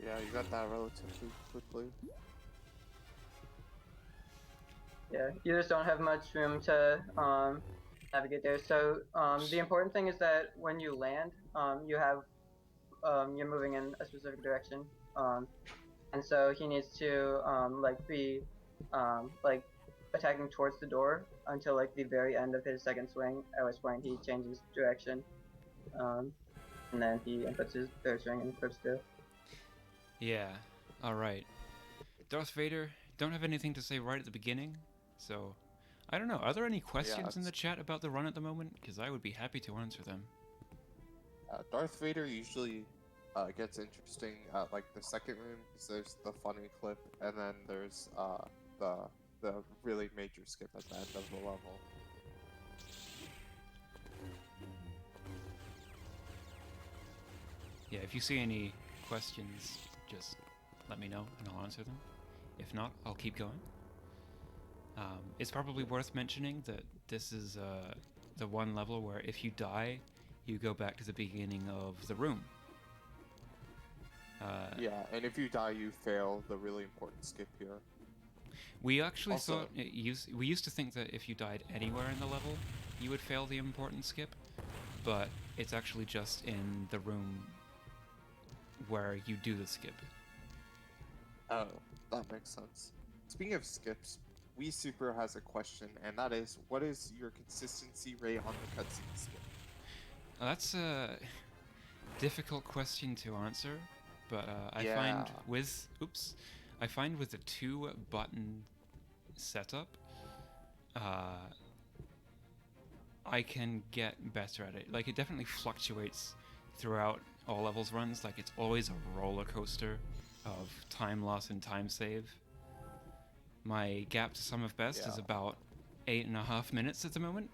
Yeah, you got that relatively quickly. Yeah, you just don't have much room to navigate there. So the important thing is that when you land, you have you're moving in a specific direction, and so he needs to be attacking towards the door until like the very end of his second swing, at which point he changes direction, and then he inputs his third swing and clips through. Yeah, alright. Darth Vader, don't have anything to say right at the beginning, so I don't know, are there any questions in the chat about the run at the moment? Because I would be happy to answer them. Darth Vader usually gets interesting at like the second room, because there's the funny clip, and then there's the really major skip at the end of the level. Yeah, if you see any questions, just let me know and I'll answer them. If not, I'll keep going. It's probably worth mentioning that this is the one level where if you die, you go back to the beginning of the room. Yeah, and if you die, you fail the really important skip here. We actually Also, thought we used to think that if you died anywhere in the level, you would fail the important skip, but it's actually just in the room where you do the skip. Oh, that makes sense. Speaking of skips, Wii Super has a question, and that is, what is your consistency rate on the cutscene skip? That's a difficult question to answer, but I find with the 2-button setup, I can get better at it. Like, it definitely fluctuates throughout all levels runs. Like, it's always a roller coaster of time loss and time save. My gap to sum of best is about 8.5 minutes at the moment.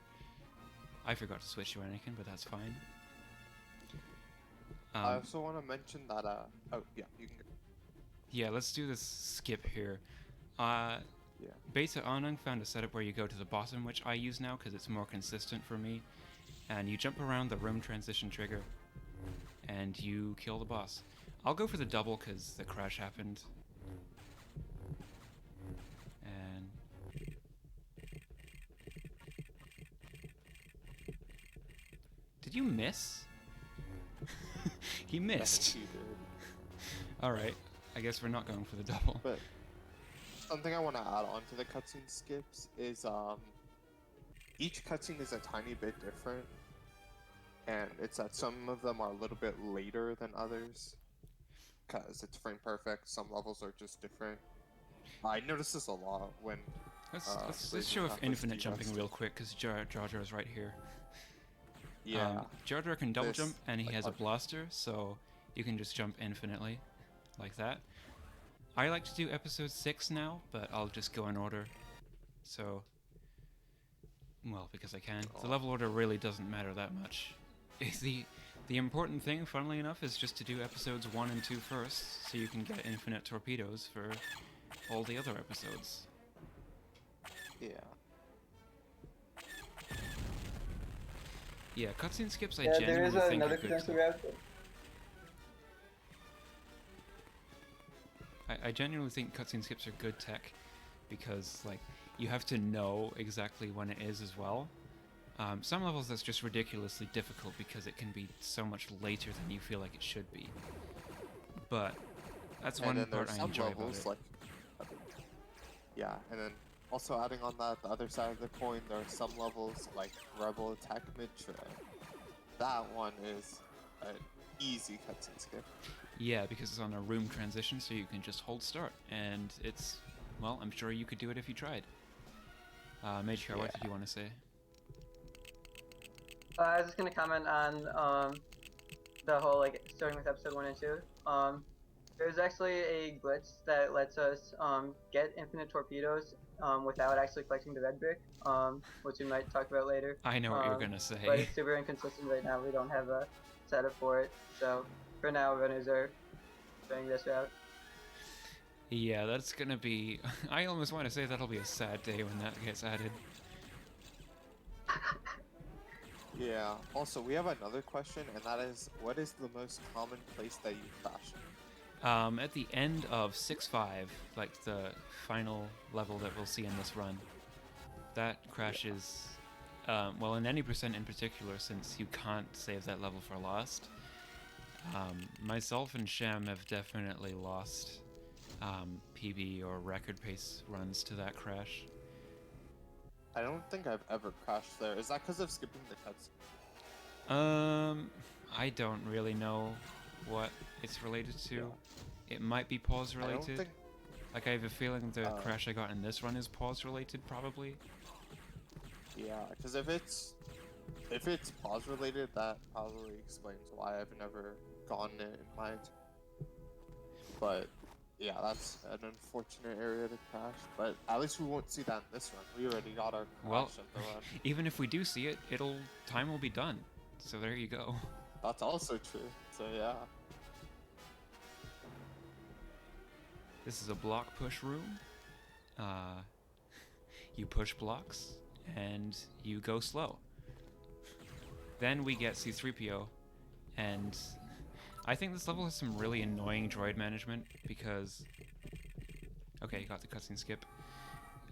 I forgot to switch to Anakin, but that's fine. I also want to mention that, oh, yeah, you can go. Yeah, let's do this skip here. Yeah. Beta Anung found a setup where you go to the bottom, which I use now because it's more consistent for me. And you jump around the room transition trigger, and you kill the boss. I'll go for the double because the crash happened. And you miss? He missed. He did. Alright, I guess we're not going for the double. But something I want to add on to the cutscene skips is each cutscene is a tiny bit different, and it's that some of them are a little bit later than others because it's frame perfect. Some levels are just different. I notice this a lot when Let's show off infinite jumping real quick, because Jar Jar is right here. Yeah. Jar Jar can double This, jump, and he like, has a blaster, so you can just jump infinitely, like that. I like to do episode 6 now, but I'll just go in order. So, well, because I can. The level order really doesn't matter that much. The important thing, funnily enough, is just to do episodes 1 and 2 first, so you can get infinite torpedoes for all the other episodes. Yeah. Yeah, cutscene skips I Yeah, there is genuinely think another are good. potential route. I genuinely think cutscene skips are good tech, because like you have to know exactly when it is as well. Some levels that's just ridiculously difficult because it can be so much later than you feel like it should be. But that's And one then part there's I some enjoy levels about it. like yeah, and then also adding on that, the other side of the coin, there are some levels like Rebel Attack Mid-Tray. That one is an easy cutscene skip. Yeah, because it's on a room transition, so you can just hold start, and it's, well, I'm sure you could do it if you tried. Major, what did you want to say? I was just gonna comment on the whole like starting with episode 1 and 2. There's actually a glitch that lets us get infinite torpedoes without actually collecting the red brick, which we might talk about later. I know what you're gonna say. But it's super inconsistent right now. We don't have a setup for it, so for now runners are doing this route. Yeah, that's gonna be... I almost want to say that'll be a sad day when that gets added. Yeah. Also, we have another question, and that is, what is the most common place that you crash? At the end of 6-5, like the final level that we'll see in this run, that crashes, well, in any percent in particular, since you can't save that level for lost. Myself and Shem have definitely lost PB or record pace runs to that crash. I don't think I've ever crashed there. Is that because of skipping the cutscene? I don't really know what it's related to. Yeah. It might be pause I don't related. think. Like I have a feeling the crash I got in this run is pause related, probably. Yeah, because if it's pause related, that probably explains why I've never gone in my. But yeah, that's an unfortunate area to crash. But at least we won't see that in this run. We already got our crash Well, of the run. even if we do see it, time will be done. So there you go. That's also true. So yeah. This is a block push room. You push blocks and you go slow. Then we get C-3PO, and I think this level has some really annoying droid management because... Okay, got the cutscene skip.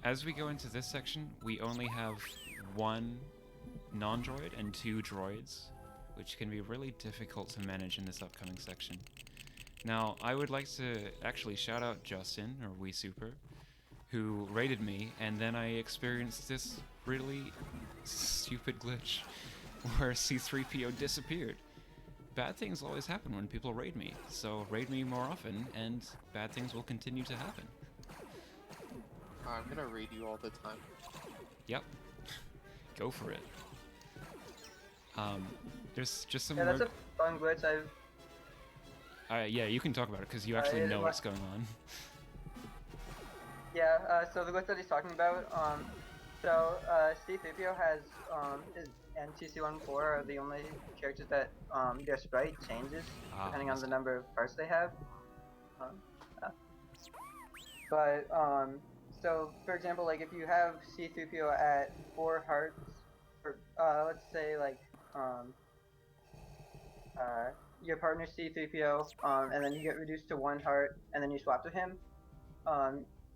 As we go into this section, we only have one non-droid and 2 droids, which can be really difficult to manage in this upcoming section. Now, I would like to actually shout out Justin, or WeSuper, who raided me, and then I experienced this really stupid glitch where C-3PO disappeared. Bad things always happen when people raid me, so raid me more often, and bad things will continue to happen. I'm gonna raid you all the time. Yep. Go for it. There's just some Yeah, that's more... a fun glitch. yeah, you can talk about it, because you actually know what's going on. Yeah, so the glitch that he's talking about, C-3PO has, and TC-14 are the only characters that, their sprite changes, depending on the number of parts they have. So, for example, like, if you have C-3PO at 4 hearts, or, let's say, like, your partner C-3PO, and then you get reduced to 1 heart, and then you swap to him,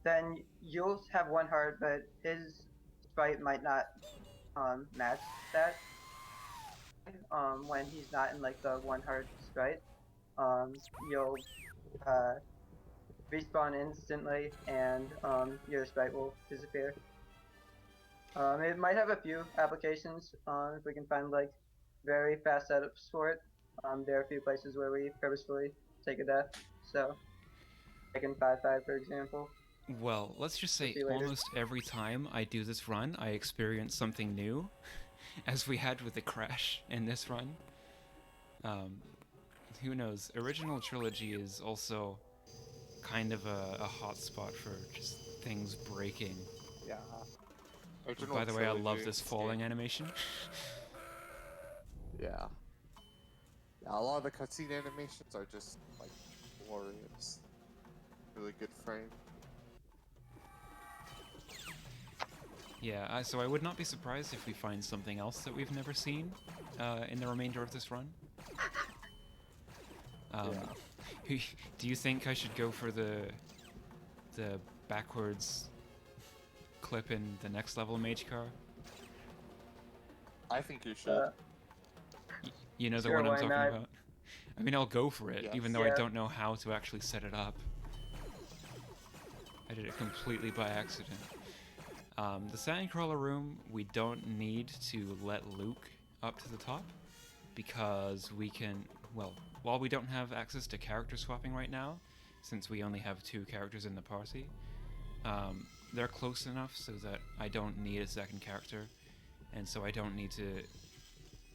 then you'll have 1 heart, but his sprite might not match that. when he's not in like the one heart sprite, you'll uh, respawn instantly and your sprite will disappear. It might have a few applications if we can find like very fast setups for it. There are a few places where we purposefully take a death, so like in 5-5 for example. Well, let's just We'll say see later. almost every time I do this run, I experience something new, as we had with the crash in this run. Who knows? Original Trilogy is also kind of a hot spot for just things breaking. Yeah. Original By the way, I love trilogy this in falling game. animation. Yeah. Yeah, a lot of the cutscene animations are just like glorious. Really good frame. Yeah, so I would not be surprised if we find something else that we've never seen in the remainder of this run. Do you think I should go for the backwards clip in the next level mage car? I think you should. You know the Sure, one I'm why talking not? about? I mean, I'll go for it, Yes. even though I Yeah. don't know how to actually set it up. I did it completely by accident. The Sandcrawler room, we don't need to let Luke up to the top, because we can, well, while we don't have access to character swapping right now, since we only have 2 characters in the party, they're close enough so that I don't need a second character, and so I don't need to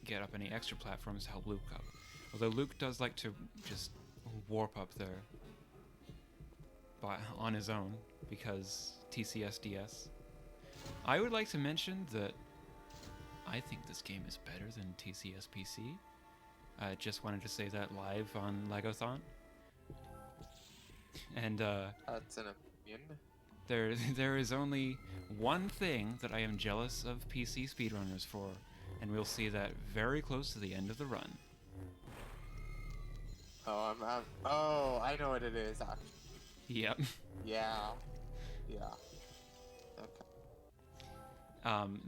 get up any extra platforms to help Luke up. Although Luke does like to just warp up there on his own, because TCSDS. I would like to mention that I think this game is better than TCS PC. I just wanted to say that live on LEGOthon. And That's an opinion. there is only one thing that I am jealous of PC speedrunners for, and we'll see that very close to the end of the run. Oh, oh, I know what it is. Actually. Yep. Yeah. Yeah. Okay.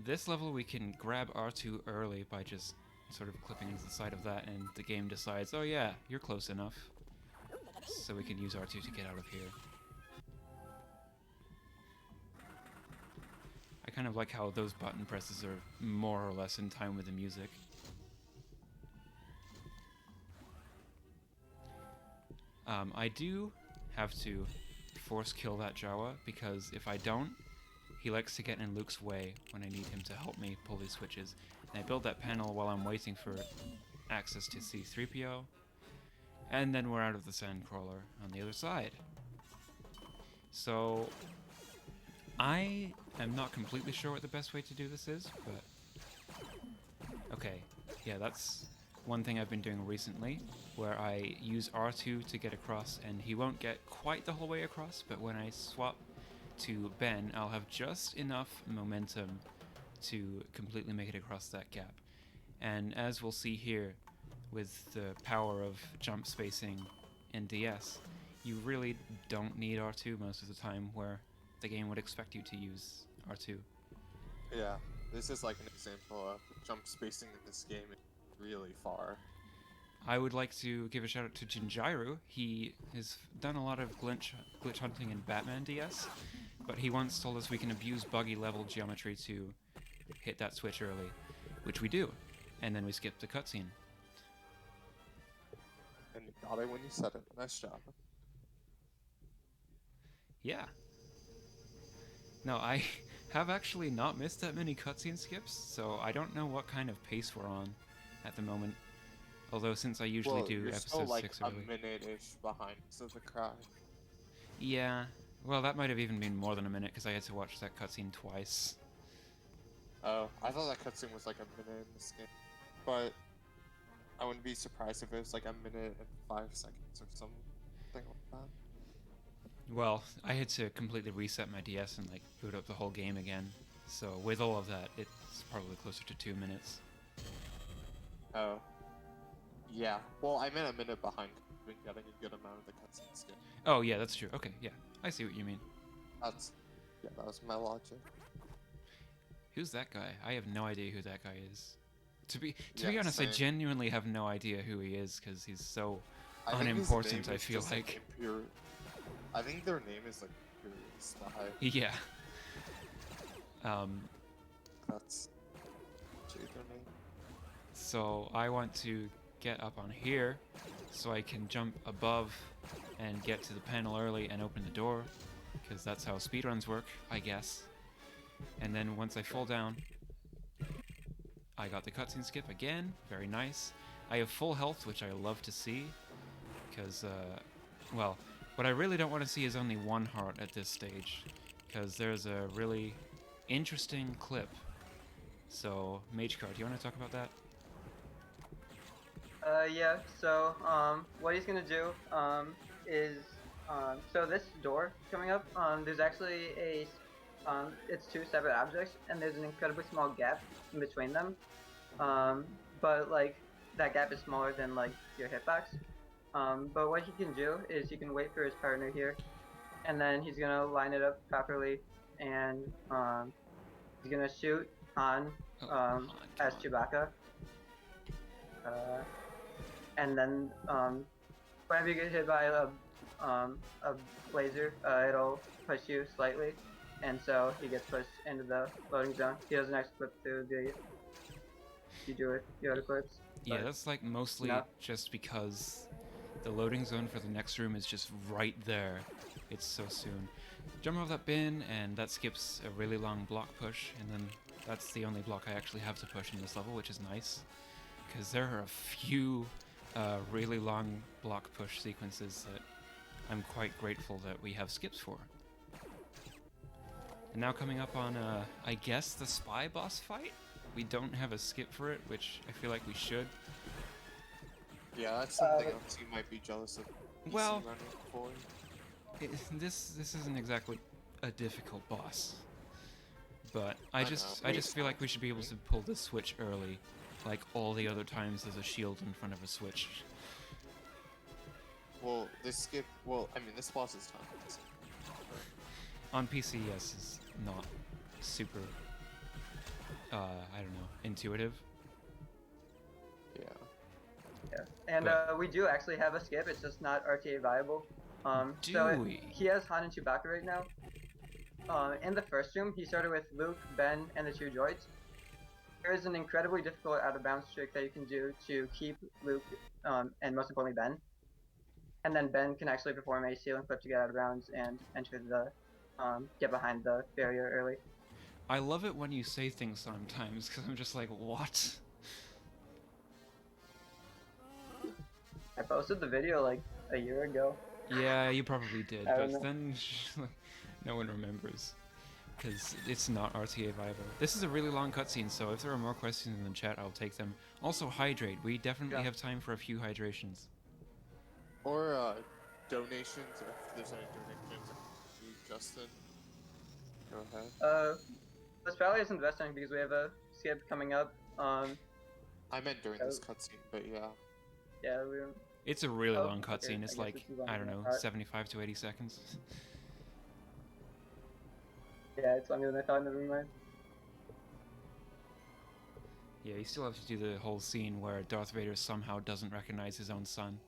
This level we can grab R2 early by just sort of clipping into the side of that, and the game decides, oh yeah, you're close enough. So we can use R2 to get out of here. I kind of like how those button presses are more or less in time with the music. I do have to force kill that Jawa, because if I don't, he likes to get in Luke's way when I need him to help me pull these switches. And I build that panel while I'm waiting for access to C-3PO, and then we're out of the Sandcrawler on the other side. So I am not completely sure what the best way to do this is, but okay, yeah, that's one thing I've been doing recently, where I use R2 to get across, and he won't get quite the whole way across, but when I swap to Ben, I'll have just enough momentum to completely make it across that gap. And as we'll see here, with the power of jump spacing in DS, you really don't need R2 most of the time, where the game would expect you to use R2. Yeah. This is like an example of jump spacing in this game is really far. I would like to give a shout out to Jinjairu. He has done a lot of glitch hunting in Batman DS, but he once told us we can abuse buggy level geometry to hit that switch early, which we do, and then we skip the cutscene. And you got it when you said it. Nice job. Yeah. No, I have actually not missed that many cutscene skips, so I don't know what kind of pace we're on at the moment. Although since I usually do you're episode still like 6 a early. minute-ish behind because of the crash. Yeah. Well, that might have even been more than a minute, because I had to watch that cutscene twice. Oh, I thought that cutscene was like a minute in this game. But I wouldn't be surprised if it was like a minute and 5 seconds or something like that. Well, I had to completely reset my DS and like boot up the whole game again. So with all of that, it's probably closer to 2 minutes. Oh. Yeah. Well, I meant a minute behind. Been getting a good amount of the cutscene skip. Oh yeah, that's true. Okay, yeah, I see what you mean. That was my logic. Who's that guy? I have no idea who that guy is. To be Yeah, honest, I same. genuinely have no idea who he is because he's so I think his unimportant. name I is feel just, like. I think their name is like Imperial Spy. Yeah. Um. That's actually their name. So I want to get up on here so I can jump above and get to the panel early and open the door, because that's how speedruns work, I guess. And then once I fall down, I got the cutscene skip again. Very nice. I have full health, which I love to see, because, well, what I really don't want to see is only one heart at this stage, because there's a really interesting clip. So, Mage Card, do you want to talk about that? Yeah, so, what he's gonna do, is, so this door coming up, there's actually it's two separate objects, and there's an incredibly small gap in between them. But, like, that gap is smaller than, like, your hitbox. But what he can do is he can wait for his partner here, and then he's gonna line it up properly, and, he's gonna shoot Han, Oh, Han, come as on. Chewbacca. And then whenever you get hit by a laser, it'll push you slightly, and so he gets pushed into the loading zone. He doesn't actually flip through the other clips. Yeah, but that's like mostly no. just because the loading zone for the next room is just right there. It's so soon. Jump off that bin, and that skips a really long block push, and then that's the only block I actually have to push in this level, which is nice. Because there are a few really long block push sequences that I'm quite grateful that we have skips for. And now coming up on, I guess, the spy boss fight? We don't have a skip for it, which I feel like we should. Yeah, that's something else you might be jealous of PC Well, running for. This isn't exactly a difficult boss. But I know, just but feel like we should be able to pull the switch early, like all the other times there's a shield in front of a switch. Well, this boss is time. On PC, yes, is not super, I don't know, intuitive. Yeah. Yeah, and we do actually have a skip. It's just not RTA viable. Do we? He has Han and Chewbacca right now. In the first room, he started with Luke, Ben, and the two droids. There is an incredibly difficult out-of-bounds trick that you can do to keep Luke, and most importantly Ben. And then Ben can actually perform a ceiling flip to get out of bounds and enter the, get behind the barrier early. I love it when you say things sometimes, because I'm just like, what? I posted the video like a year ago. Yeah, you probably did, I don't but know. then no one remembers. Because it's not RTA viable. This is a really long cutscene, so if there are more questions in the chat, I'll take them. Also, hydrate. We definitely have time for a few hydrations. Or donations, if there's any donations. Justin, go ahead. This probably isn't the best time because we have a skip coming up. I meant during this cutscene, but yeah. Yeah, It's a really long okay, cutscene. It's like, I don't know, 75 to 80 seconds. Yeah, it's longer than I thought, never mind. Yeah, you still have to do the whole scene where Darth Vader somehow doesn't recognize his own son.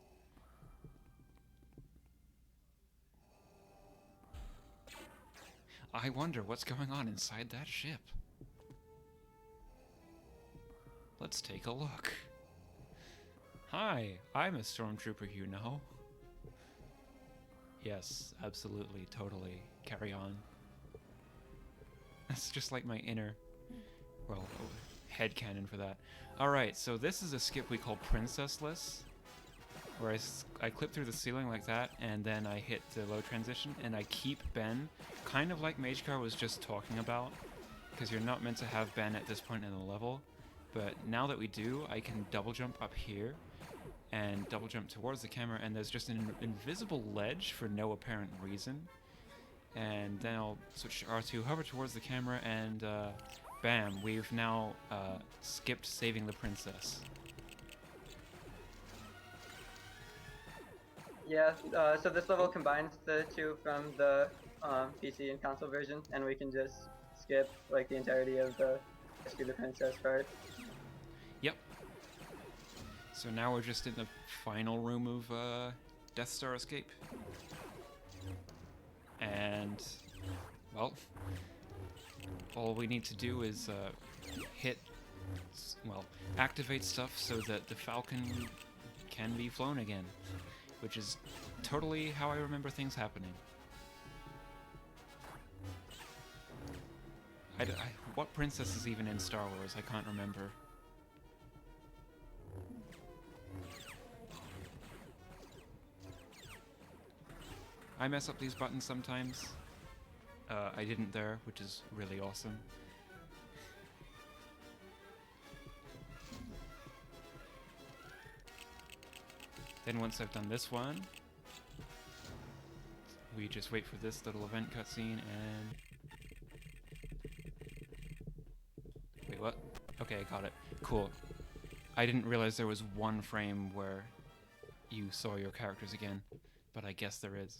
I wonder what's going on inside that ship. Let's take a look. Hi, I'm a stormtrooper, you know. Yes, absolutely, totally. Carry on. That's just like my inner, well, headcanon for that. Alright, so this is a skip we call Princessless, where I clip through the ceiling like that, and then I hit the low transition, and I keep Ben, kind of like Magecar was just talking about, because you're not meant to have Ben at this point in the level, but now that we do, I can double jump up here, and double jump towards the camera, and there's just an invisible ledge for no apparent reason. And then I'll switch to R2, hover towards the camera, and bam, we've now skipped saving the princess. Yeah, so this level combines the two from the PC and console version, and we can just skip like the entirety of the Rescue the Princess part. Yep, So now we're just in the final room of Death Star Escape. And, well, all we need to do is activate stuff so that the Falcon can be flown again, which is totally how I remember things happening. What princess is even in Star Wars? I can't remember. I mess up these buttons sometimes. I didn't there, which is really awesome. Then once I've done this one, we just wait for this little event cutscene and... Wait, what? Okay, I got it. Cool. I didn't realize there was one frame where you saw your characters again, but I guess there is.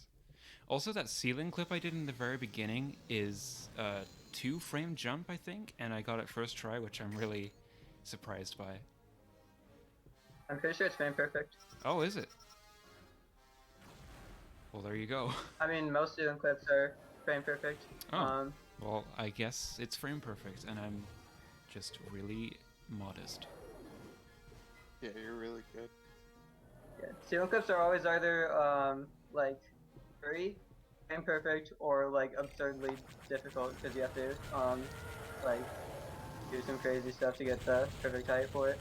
Also, that ceiling clip I did in the very beginning is a 2-frame jump, I think, and I got it first try, which I'm really surprised by. I'm pretty sure it's frame perfect. Oh, is it? Well, there you go. I mean, most ceiling clips are frame perfect. Oh. Well, I guess it's frame perfect, and I'm just really modest. Yeah, you're really good. Yeah, ceiling clips are always either like free, frame perfect, or like absurdly difficult because you have to like do some crazy stuff to get the perfect height for it.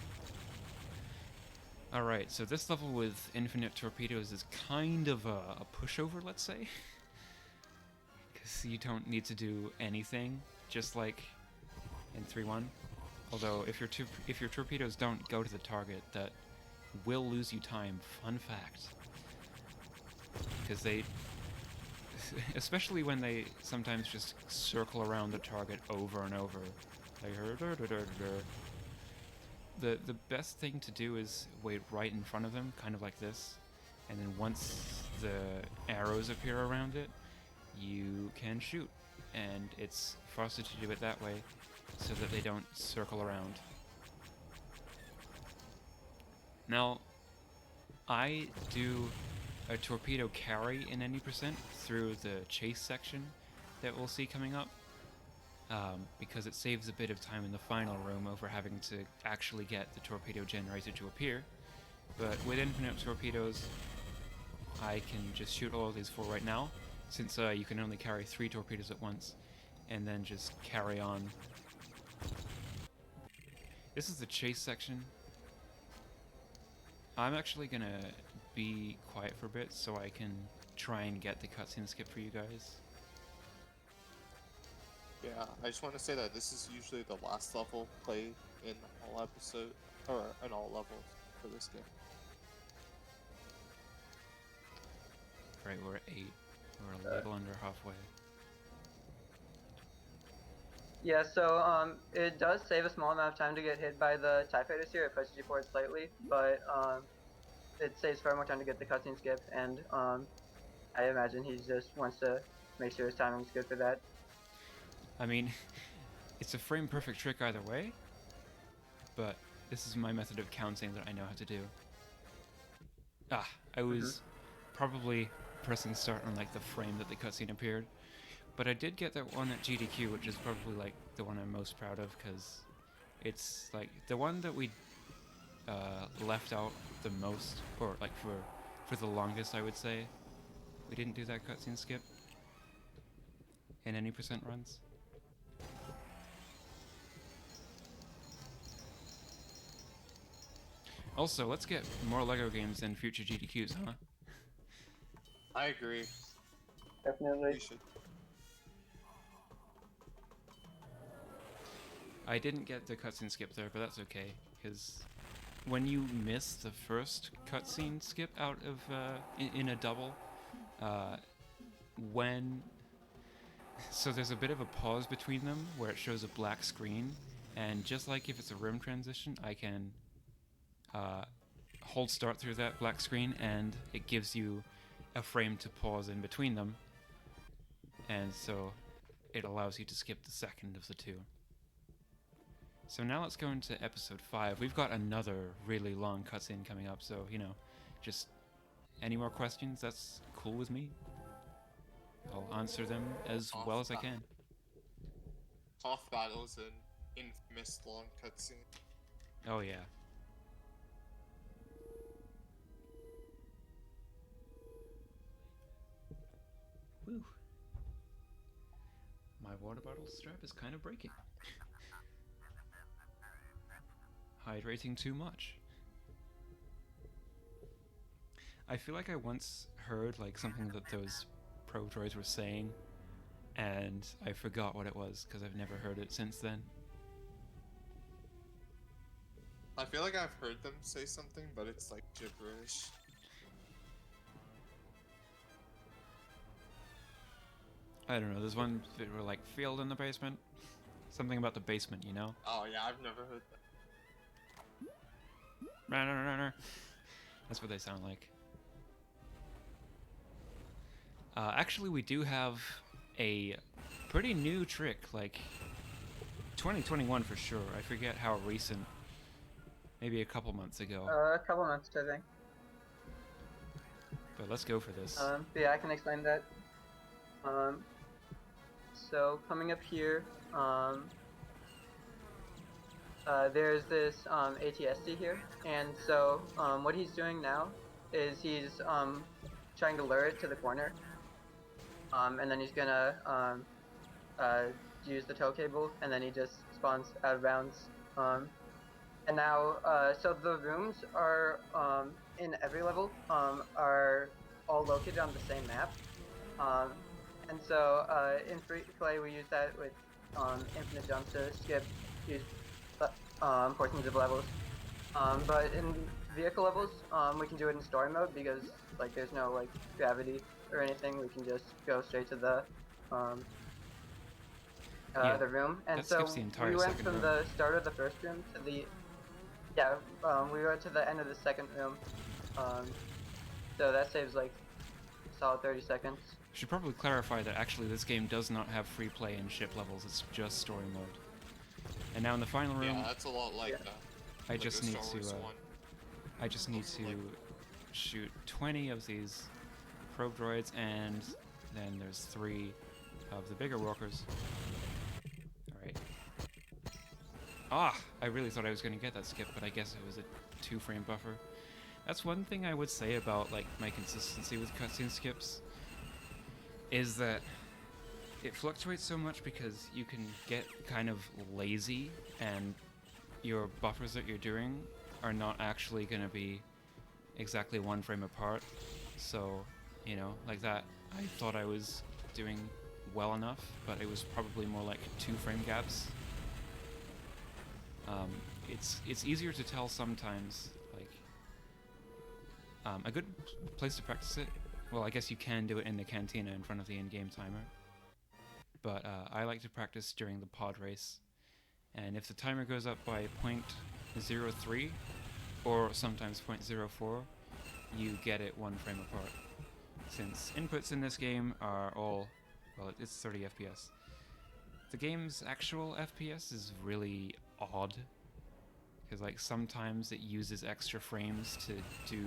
Alright, so this level with infinite torpedoes is kind of a pushover, let's say. Because you don't need to do anything, just like in 3-1. Although, if your torpedoes don't go to the target, that will lose you time. Fun fact. Because they... especially when they sometimes just circle around the target over and over. Like, the best thing to do is wait right in front of them, kind of like this, and then once the arrows appear around it, you can shoot, and it's faster to do it that way so that they don't circle around. Now, I do a torpedo carry in any percent through the chase section that we'll see coming up. Because it saves a bit of time in the final room over having to actually get the torpedo generator to appear. But with infinite torpedoes, I can just shoot all of these 4 right now, since you can only carry 3 torpedoes at once, and then just carry on. This is the chase section. I'm actually gonna be quiet for a bit so I can try and get the cutscene skip for you guys. Yeah, I just want to say that this is usually the last level played in all episodes, or in all levels for this game. Right, we're at 8. We're a little under halfway. Yeah, so it does save a small amount of time to get hit by the TIE fighters here. It pushes you forward slightly, but it saves far more time to get the cutscene skip, and I imagine he just wants to make sure his timing's good for that. I mean, it's a frame perfect trick either way, but this is my method of counting that I know how to do. I was probably pressing start on like the frame that the cutscene appeared, but I did get that one at GDQ, which is probably like the one I'm most proud of, because it's like the one that we left out the most, or like for the longest, I would say. We didn't do that cutscene skip in any percent runs. Also, let's get more LEGO games in future GDQs, huh? I agree. Definitely. We should. I didn't get the cutscene skip there, but that's okay, because when you miss the first cutscene skip out of in a double, so there's a bit of a pause between them where it shows a black screen, and just like if it's a room transition, I can hold start through that black screen, and it gives you a frame to pause in between them, and so it allows you to skip the second of the 2. So now let's go into episode 5. We've got another really long cutscene coming up, so, you know, just any more questions, that's cool with me. I'll answer them as well as I can. Half battles an infamous long cutscene. Oh yeah. Whew. My water bottle strap is kind of breaking. Hydrating too much. I feel like I once heard like something that those pro droids were saying, and I forgot what it was because I've never heard it since then. I feel like I've heard them say something, but it's like gibberish. I don't know, there's one that were like field in the basement. Something about the basement, you know? Oh yeah, I've never heard that. That's what they sound like. Actually, we do have a pretty new trick, like 2021 for sure. I forget how recent. Maybe a couple months ago. A couple months, I think. But let's go for this. But yeah, I can explain that. So coming up here, there's this ATSD here, and so what he's doing now is he's trying to lure it to the corner, and then he's gonna use the tow cable, and then he just spawns out of bounds. And now, so the rooms are in every level are all located on the same map. And so in free play we use that with infinite jumps to skip these portions of levels. But in vehicle levels, we can do it in story mode because like there's no like gravity or anything. We can just go straight to the room. And so we went from the start of the first room to the we went to the end of the second room. So that saves like a solid 30 seconds. Should probably clarify that actually this game does not have free play in ship levels, it's just story mode. And now in the final room, yeah, that's a lot like that. I just need to shoot 20 of these probe droids, and then there's 3 of the bigger walkers. Alright. Ah! I really thought I was going to get that skip, but I guess it was a 2-frame buffer. That's one thing I would say about like my consistency with cutscene skips, is that it fluctuates so much because you can get kind of lazy and your buffers that you're doing are not actually going to be exactly 1 frame apart. So, you know, like that, I thought I was doing well enough, but it was probably more like 2-frame gaps. It's easier to tell sometimes, like, a good place to practice it, well, I guess you can do it in the cantina in front of the in-game timer, but I like to practice during the pod race, and if the timer goes up by 0.03, or sometimes 0.04, you get it 1 frame apart. Since inputs in this game are all, well, it's 30 FPS. The game's actual FPS is really odd, because like sometimes it uses extra frames to do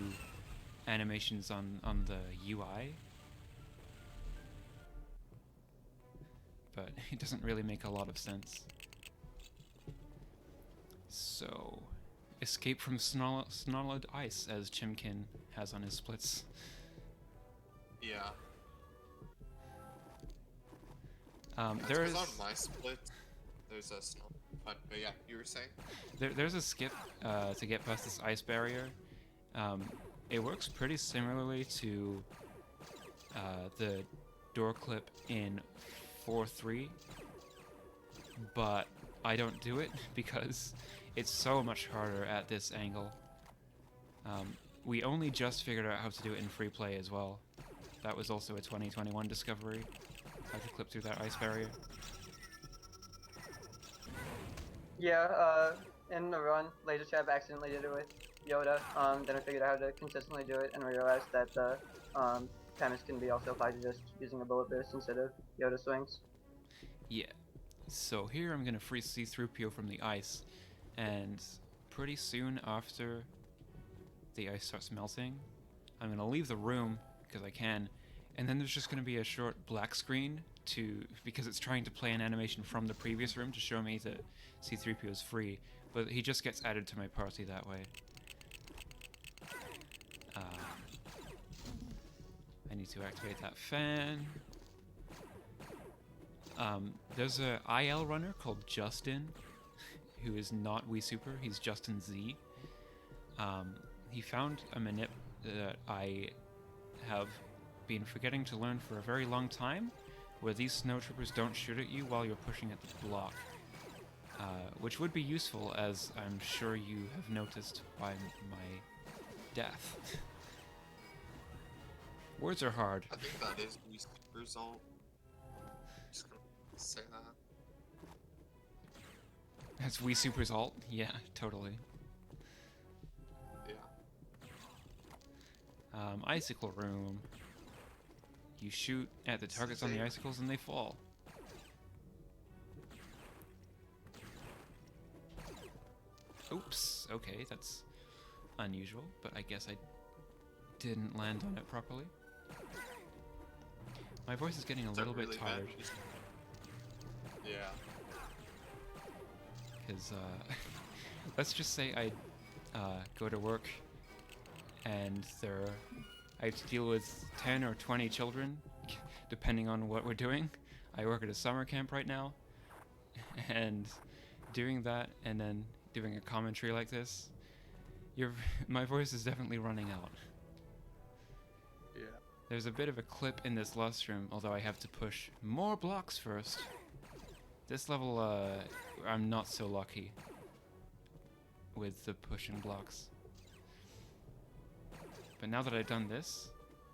animations on the UI, but it doesn't really make a lot of sense. So, escape from snarled ice, as Chimkin has on his splits. Yeah. There's on my split, there's a snow. But yeah, you were saying? There's a skip to get past this ice barrier. It works pretty similarly to the door clip in 4.3, but I don't do it because it's so much harder at this angle. We only just figured out how to do it in free play as well. That was also a 2021 discovery, how to clip through that ice barrier. Yeah, in the run, Laser Trap accidentally did it with Yoda, then I figured out how to consistently do it and realized that the timers can be also applied to just using a bullet burst instead of Yoda swings. Yeah, So here I'm gonna freeze C-3PO from the ice, and pretty soon after the ice starts melting, I'm gonna leave the room because I can, and then there's just gonna be a short black screen because it's trying to play an animation from the previous room to show me that C-3PO is free, but he just gets added to my party that way. I need to activate that fan. There's a IL runner called Justin, who is not Wii Super. He's Justin Z. He found a manip that I have been forgetting to learn for a very long time, where these snowtroopers don't shoot at you while you're pushing at the block, which would be useful, as I'm sure you have noticed by my death. Words are hard. I think that is Wii Super's ult. Just gonna say that. That's Wii Super's ult? Yeah, totally. Yeah. Icicle room. You shoot at the targets on the icicles and they fall. Oops, okay, that's unusual, but I guess I didn't land on it properly. My voice is getting a little bit tired. Yeah. Because, let's just say I go to work and I have to deal with 10 or 20 children, depending on what we're doing. I work at a summer camp right now, and doing that and then doing a commentary like this, my voice is definitely running out. Yeah. There's a bit of a clip in this last room, although I have to push more blocks first. This level, I'm not so lucky with the pushing blocks. But now that I've done this...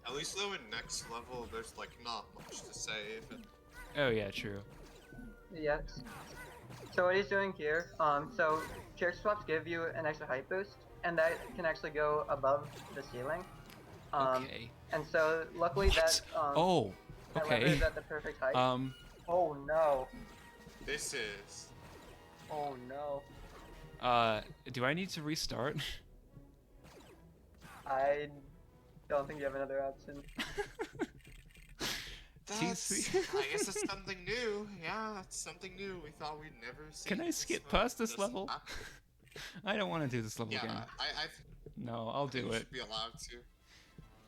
At least though in next level, there's like not much to say. Oh yeah, true. Yes. So what he's doing here, so character swaps give you an extra height boost, and that can actually go above the ceiling. Okay. And so luckily that Oh, that okay. lever is at the perfect height. Oh no. This is. Oh no. Do I need to restart? I don't think you have another option. I guess that's something new. Yeah, that's something new. We thought we'd never see. Can I skip past this level? I don't want to do this level again. No, I'll do you it. should be allowed to.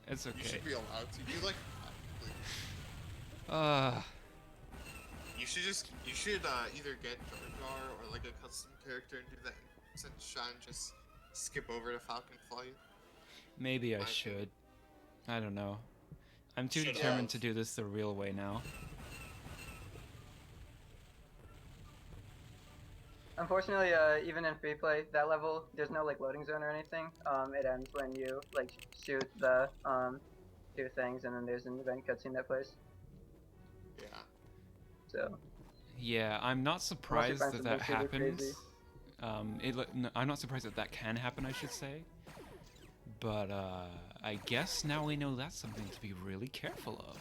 It's okay. You should be allowed to. You like. You should either get Jar Jar or like a custom character and do that and shine. Just skip over to Falcon Flight. Maybe I should. I don't know. I'm too determined to do this the real way now. Unfortunately, even in free play, that level, there's no like loading zone or anything. It ends when you like shoot the two things, and then there's an event cutscene that plays. Yeah. So. Yeah, I'm not surprised that that happens. Crazy. I'm not surprised that that can happen, I should say. But I guess now we know that's something to be really careful of.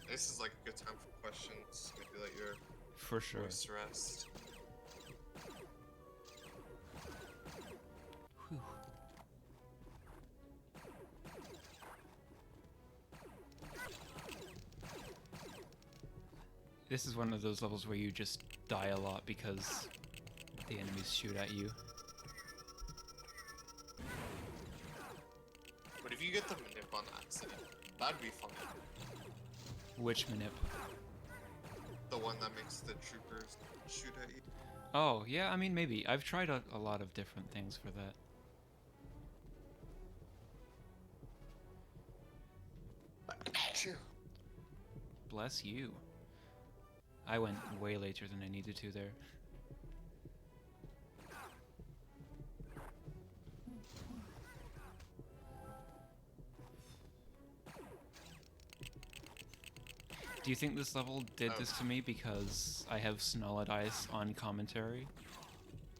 This is like a good time for questions. Maybe let your for sure. voice rest. Whew. This is one of those levels where you just die a lot because the enemies shoot at you. But if you get the manip on accident, that'd be fun. Which manip? The one that makes the troopers shoot at you. Oh, yeah, I mean, maybe. I've tried a lot of different things for that. Bless you. I went way later than I needed to there. Do you think this level did this to me because I have Snarled Ice on commentary?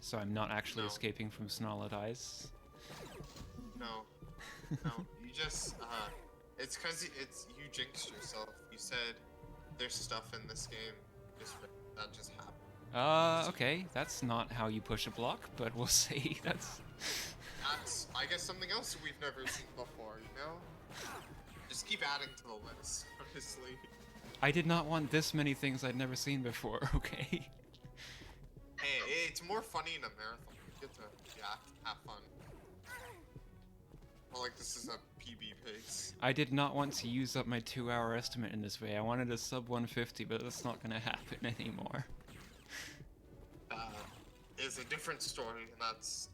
So I'm not actually escaping from Snarled Ice? No. No. You just, it's cause you jinxed yourself. You said there's stuff in this game that just happens. Okay, that's not how you push a block, but we'll see. That's I guess, something else we've never seen before, you know? Just keep adding to the list, honestly. I did not want this many things I'd never seen before, okay? Hey, it's more funny in a marathon. You get to, have fun. Well, like, this is a PB pace. I did not want to use up my 2-hour estimate in this way. I wanted a sub 150, but that's not gonna happen anymore. Is a different story, and that's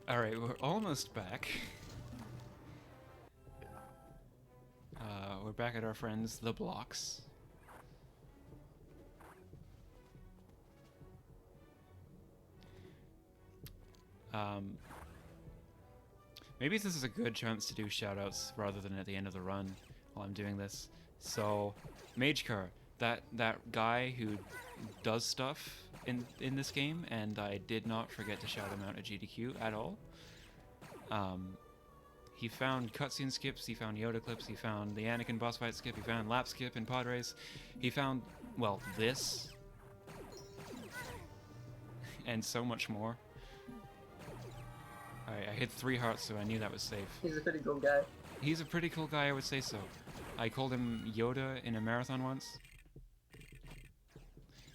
Alright, we're almost back. We're back at our friends, the Blocks. Maybe this is a good chance to do shoutouts rather than at the end of the run while I'm doing this. So, Magecar, that guy who does stuff in this game, and I did not forget to shout him out at GDQ at all. He found cutscene skips, he found Yoda clips, he found the Anakin boss fight skip, he found lap skip in pod race, he found, well, this, and so much more. Alright, I hit 3 hearts, so I knew that was safe. He's a pretty cool guy. He's a pretty cool guy, I would say so. I called him Yoda in a marathon once,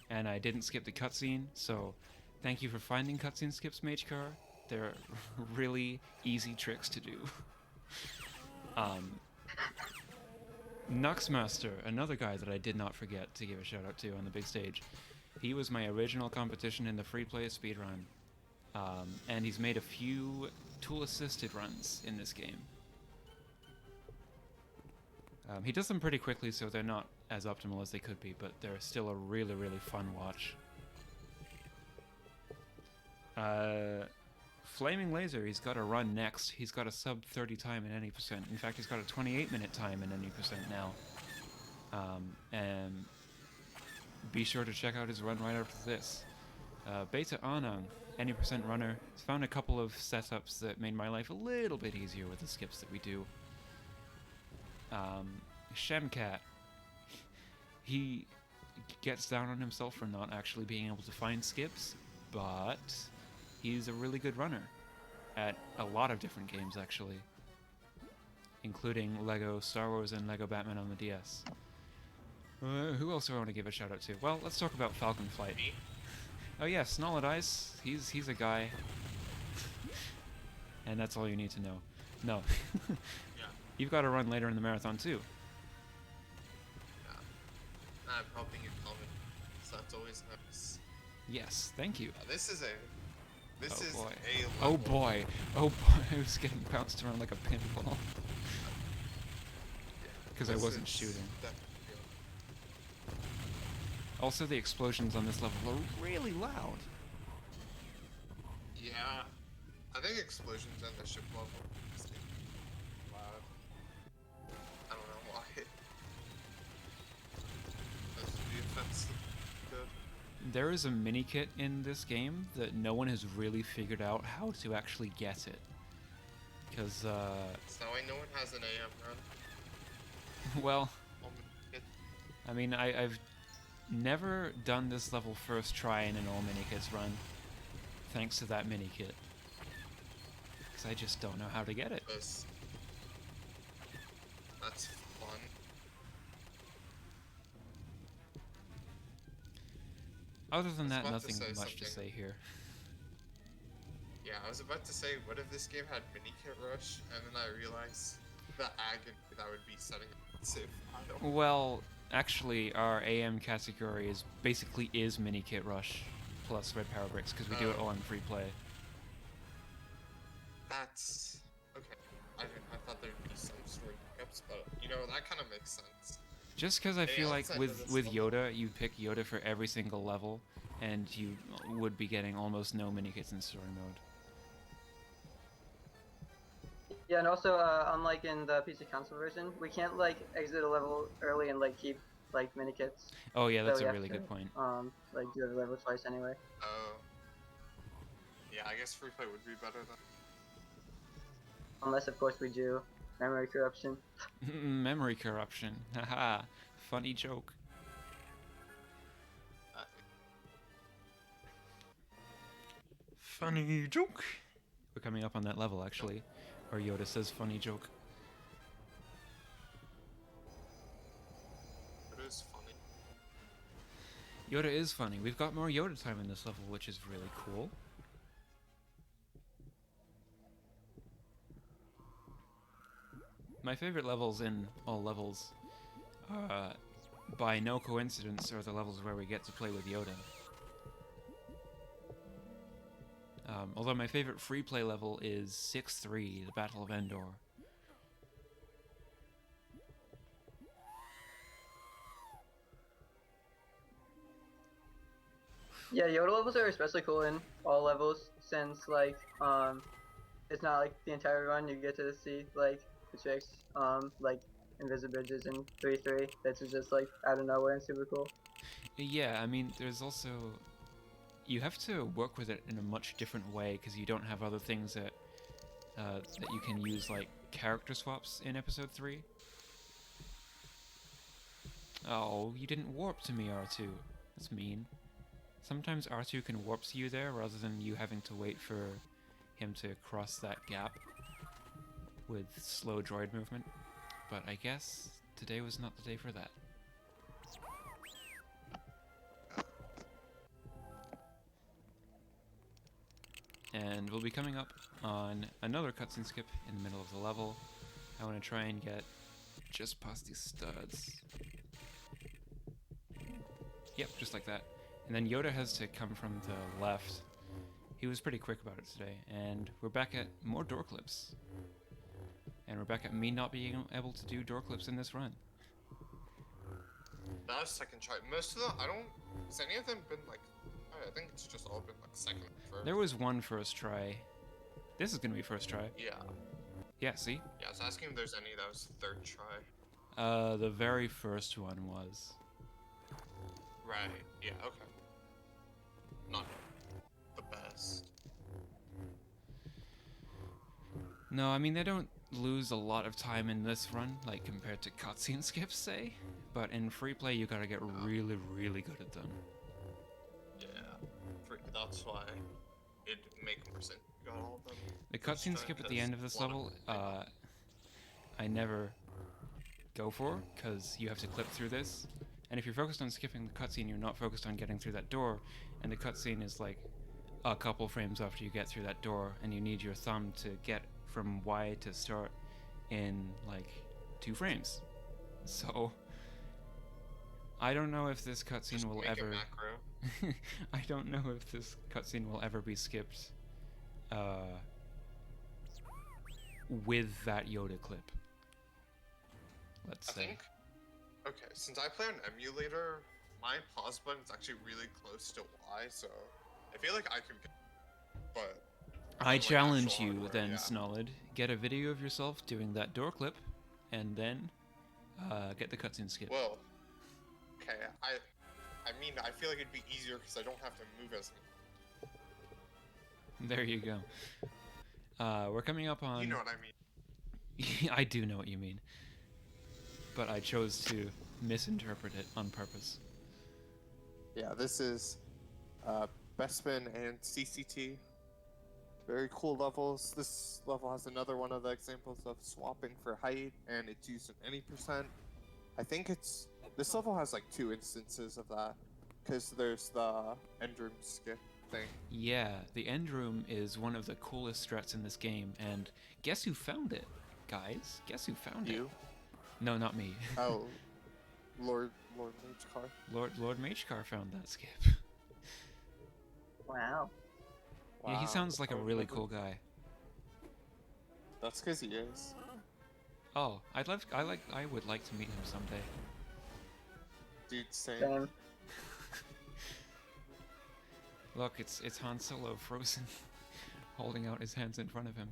and I didn't skip the cutscene, so thank you for finding cutscene skips, Magecar. They're really easy tricks to do. Nuxmaster, another guy that I did not forget to give a shout out to on the big stage. He was my original competition in the free play speedrun. And he's made a few tool-assisted runs in this game. He does them pretty quickly, so they're not as optimal as they could be, but they're still a really, really fun watch. Flaming Laser, he's got a run next. He's got a sub 30 time in any percent. In fact, he's got a 28-minute time in any percent now. And be sure to check out his run right after this. Beta Anang, any percent runner, has found a couple of setups that made my life a little bit easier with the skips that we do. Shemcat, he gets down on himself for not actually being able to find skips, but he's a really good runner at a lot of different games, actually, including Lego Star Wars and Lego Batman on the DS. Who else do I want to give a shout out to? Well, let's talk about Falcon Flight. Oh yeah, Snollet Ice, he's a guy. And that's all you need to know. No. yeah. You've got to run later in the marathon too. Yeah. I'm helping you comment, so that's always nice. Yes, thank you. This is Oh boy. a Oh level. boy. Oh boy, I was getting bounced around like a pinball. Because I This wasn't is shooting. definitely- Also, the explosions on this level are really loud. Yeah. I think explosions on the ship level is loud. I don't know why. Those defense good. There is a mini kit in this game that no one has really figured out how to actually get it. Because, So now no one has an AM run. well, Oh, it- I mean, I've never done this level first try in an all mini kits run, thanks to that mini kit. Because I just don't know how to get it. That's fun. Other than I was that, about to nothing say much to something. say here. Yeah, I was about to say, what if this game had mini kit rush, and then I realized the agony that would be setting up safe. I don't. Well, actually, our AM category is mini kit rush plus red power bricks because we do it all in free play. That's okay. I thought there'd be some story hiccups, but you know that kind of makes sense. Just because I Yeah, feel like outside of with this with level. Yoda, you pick Yoda for every single level, and you would be getting almost no mini kits in story mode. Yeah, and also, unlike in the PC console version, we can't like exit a level early and like keep like mini kits. Oh yeah, that's So we a have really to, good point. like do every level twice anyway. Oh. Yeah, I guess free play would be better then. Unless of course we do memory corruption. Memory corruption. Haha. Funny joke. Funny joke. We're coming up on that level actually. Or Yoda says funny joke. It is funny. Yoda is funny. We've got more Yoda time in this level, which is really cool. My favorite levels in all levels, by no coincidence, are the levels where we get to play with Yoda. Although my favorite free play level is 6-3, the Battle of Endor. Yeah, Yoda levels are especially cool in all levels since like it's not like the entire run you get to see like the tricks like Invisibridges in 3-3. That's just like out of nowhere and super cool. Yeah, I mean, there's also... You have to work with it in a much different way because you don't have other things that you can use, like character swaps in Episode 3. Oh, you didn't warp to me, R2. That's mean. Sometimes R2 can warp to you there rather than you having to wait for him to cross that gap with slow droid movement. But I guess today was not the day for that. And we'll be coming up on another cutscene skip in the middle of the level. I want to try and get just past these studs. Yep, just like that. And then Yoda has to come from the left. He was pretty quick about it today. And we're back at more door clips. And we're back at me not being able to do door clips in this run. That was second try. Most of them, I don't... Has any of them been like... I think it's just all been like second or first. There was one first try. This is gonna be first try. Yeah. Yeah, see? Yeah, I was asking if there's any that was third try. The very first one was. Right. Yeah, okay. Not the best. No, I mean, they don't lose a lot of time in this run, like compared to cutscene skips, say. But in free play, you gotta get really, really good at them. Yeah. That's why it'd make more sense. You got all of them. The cutscene skip at the end of this level, I never go for, because you have to clip through this. And if you're focused on skipping the cutscene, you're not focused on getting through that door, and the cutscene is like a couple frames after you get through that door, and you need your thumb to get from Y to start in like 2 frames. So I don't know if this cutscene will ever. I don't know if this cutscene will ever be skipped with that Yoda clip. Let's say. I think. Okay, since I play on emulator, my pause button is actually really close to Y, so I feel like I could get. But I challenge you then, Snolid. Get a video of yourself doing that door clip, and then get the cutscene skip. Well, okay, I mean, I feel like it'd be easier because I don't have to move as much. There you go. We're coming up on... You know what I mean. I do know what you mean. But I chose to misinterpret it on purpose. Yeah, this is Bespin and CCT. Very cool levels. This level has another one of the examples of swapping for height, and it's used in any percent. I think it's... This level has like 2 instances of that, because there's the end room skip thing. Yeah, the end room is one of the coolest threats in this game, and guess who found it, guys? Guess who found it? No, not me. Oh, Lord Magecar. Lord Magecar found that skip. Wow. Yeah, he sounds like a really cool guy. That's because he is. Oh, I would like to meet him someday. Dude, Same. Look, it's Han Solo frozen, holding out his hands in front of him.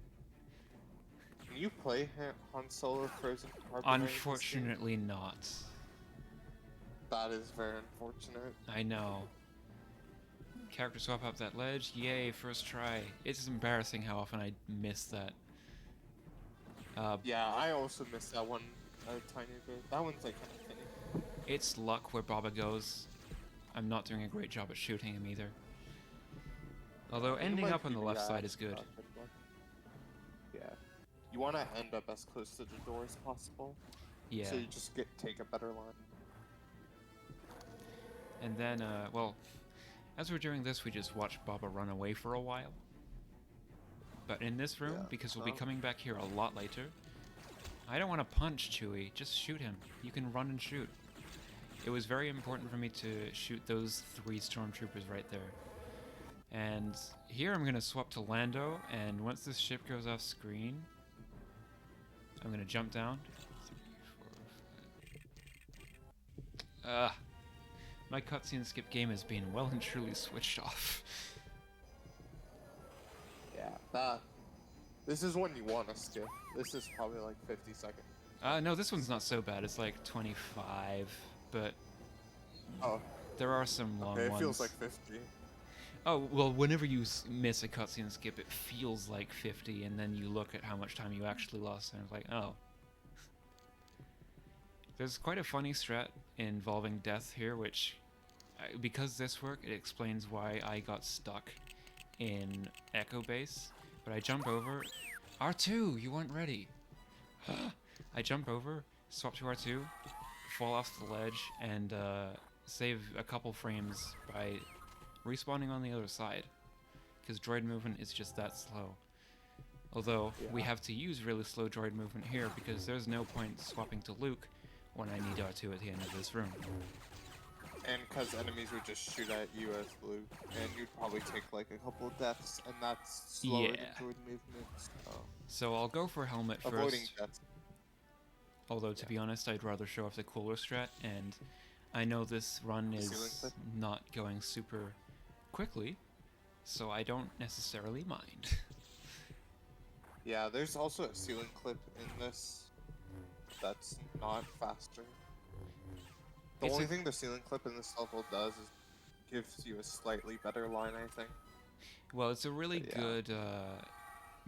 Can you play Han Solo frozen? Unfortunately not. That is very unfortunate. I know. Character swap up that ledge. Yay, first try. It's embarrassing how often I miss that. Yeah, I also missed that one a tiny bit. That one's like kind of thinny. It's luck where Baba goes. I'm not doing a great job at shooting him either. Although You ending might up on be the left side right, is good. Yeah. You want to end up as close to the door as possible. Yeah. So you just take a better line. And then, well, as we're doing this, we just watch Baba run away for a while. But in this room, Yeah. because we'll be coming back here a lot later, I don't want to punch Chewie, just shoot him. You can run and shoot. It was very important for me to shoot those 3 stormtroopers right there. And here I'm going to swap to Lando, and once this ship goes off screen, I'm going to jump down. 3, 4, 5. My cutscene skip game has been well and truly switched off. Yeah, this is one you want to skip. This is probably like 50 seconds. No, this one's not so bad. It's like 25, but Oh, there are some long okay, it ones. feels like 50. Oh, well, whenever you miss a cutscene skip, it feels like 50, and then you look at how much time you actually lost, and it's like, oh. There's quite a funny strat involving death here, which, because this worked, it explains why I got stuck in Echo Base. But I jump over. R2, you weren't ready. I jump over, swap to R2, fall off the ledge, and save a couple frames by respawning on the other side. Because droid movement is just that slow. Although, we have to use really slow droid movement here because there's no point swapping to Luke when I need R2 at the end of this room. And because enemies would just shoot at you as Luke, and you'd probably take like a couple of deaths, and that's slower than droid movements. So I'll go for helmet Avoiding first. deaths. Although, to be honest, I'd rather show off the cooler strat, and I know this run is not going super quickly, so I don't necessarily mind. Yeah, there's also a ceiling clip in this that's not faster. The only thing the ceiling clip in this level does is gives you a slightly better line, I think. Well, it's a really good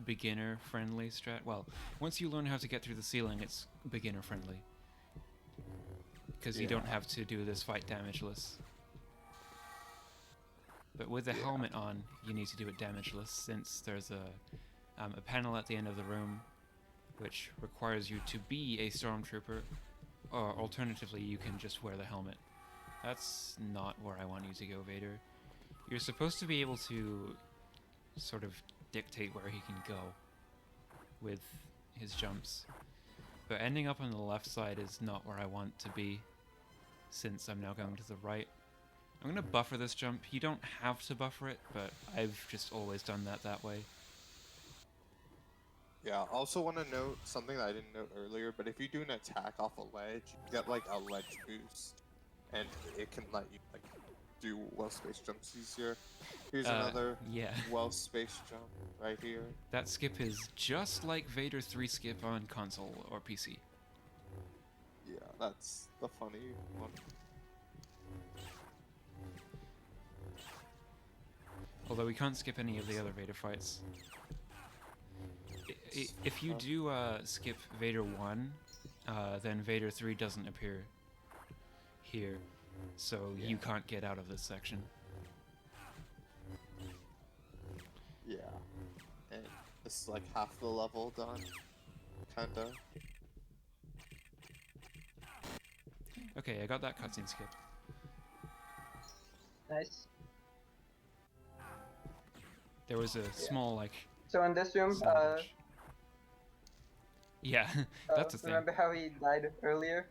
beginner-friendly strat. Well, once you learn how to get through the ceiling, it's beginner-friendly. Because you don't have to do this fight damageless. But with the helmet on, you need to do it damageless, since there's a panel at the end of the room which requires you to be a stormtrooper, or alternatively you can just wear the helmet. That's not where I want you to go, Vader. You're supposed to be able to sort of dictate where he can go with his jumps. But ending up on the left side is not where I want to be, since I'm now going to the right. I'm going to buffer this jump. You don't have to buffer it, but I've just always done that way. Yeah, I also want to note something that I didn't note earlier, but if you do an attack off a ledge, you get like a ledge boost, and it can let you like do well-spaced jumps easier. Here's another well-spaced jump right here. That skip is just like Vader 3 skip on console or PC. Yeah, that's the funny one. Although we can't skip any of the other Vader fights. If you do skip Vader 1, then Vader 3 doesn't appear here, so you can't get out of this section. Yeah, and this is like half the level done, kinda. Okay, I got that cutscene skip. Nice. There was a small, like... So in this room, yeah, that's a thing. remember how he died earlier?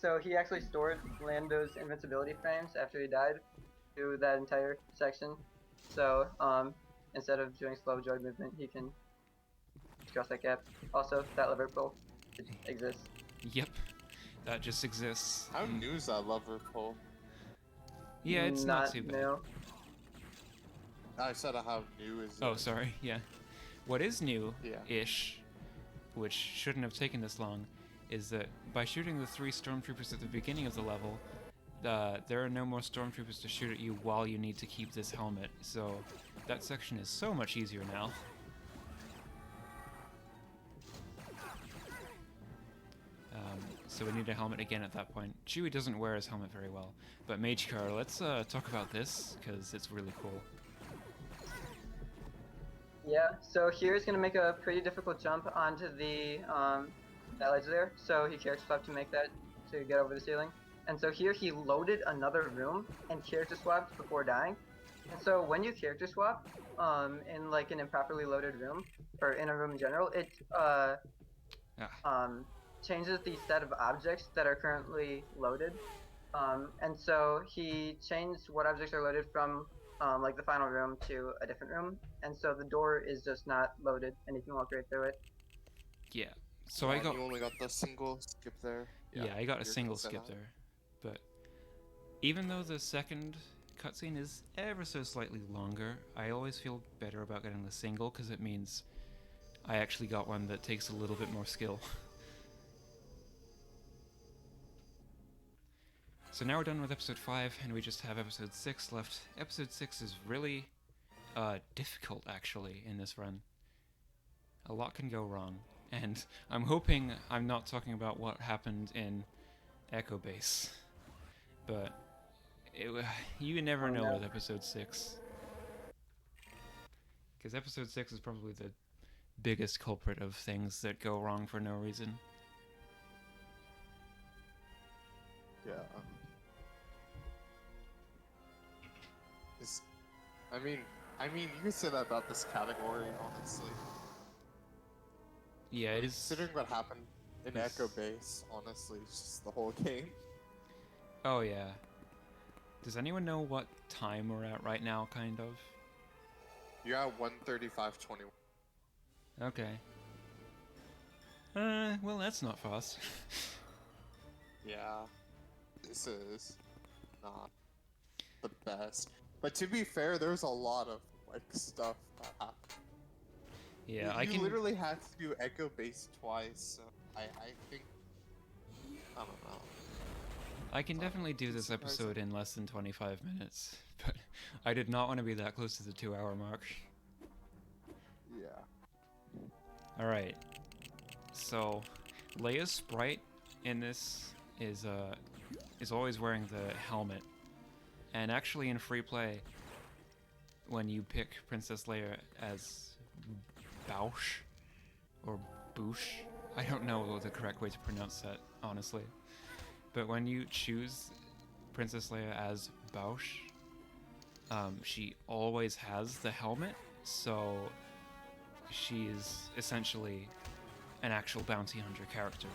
So he actually stored Lando's invincibility frames after he died through that entire section. So, instead of doing slow droid movement, he can cross that gap. Also, that lever pull exists. Yep, that just exists. How new is that lever pull? Yeah, it's not too bad. New. I said how new is it? Oh, sorry, yeah. What is new-ish, which shouldn't have taken this long, is that by shooting the 3 stormtroopers at the beginning of the level, there are no more stormtroopers to shoot at you while you need to keep this helmet, so that section is so much easier now. So we need a helmet again at that point. Chewie doesn't wear his helmet very well, but Mage Car, let's talk about this, because it's really cool. Yeah, so here he's going to make a pretty difficult jump onto the that ledge there, so he character swapped to make that, to get over the ceiling. And so here he loaded another room and character swapped before dying. And so when you character swap in like an improperly loaded room, or in a room in general, it changes the set of objects that are currently loaded. And so he changed what objects are loaded from like the final room to a different room, and so the door is just not loaded, and you can walk right through it. Yeah. So I got. You only got the single skip there. Yeah, I got a single skip there, but even though the second cutscene is ever so slightly longer, I always feel better about getting the single because it means I actually got one that takes a little bit more skill. So now we're done with episode 5, and we just have episode 6 left. Episode 6 is really difficult, actually, in this run. A lot can go wrong, and I'm hoping I'm not talking about what happened in Echo Base, but you never know with episode 6. Because episode 6 is probably the biggest culprit of things that go wrong for no reason. Yeah. I mean, you can say that about this category, honestly. Yeah, it is. Considering what happened in Echo Base, honestly, it's just the whole game. Oh yeah. Does anyone know what time we're at right now, kind of? You're at 1:35:21. Okay. Well, that's not fast. Yeah. This is not the best. But to be fair, there's a lot of like stuff that happened. Yeah, you literally had to do Echo Base twice, so I think I don't know. I can definitely do this episode in less than 25 minutes, but I did not want to be that close to the 2-hour mark. Yeah. Alright. So Leia's sprite in this is always wearing the helmet. And actually in free play, when you pick Princess Leia as Bausch or Boosh, I don't know the correct way to pronounce that, honestly. But when you choose Princess Leia as Bausch, she always has the helmet, so she is essentially an actual bounty hunter character.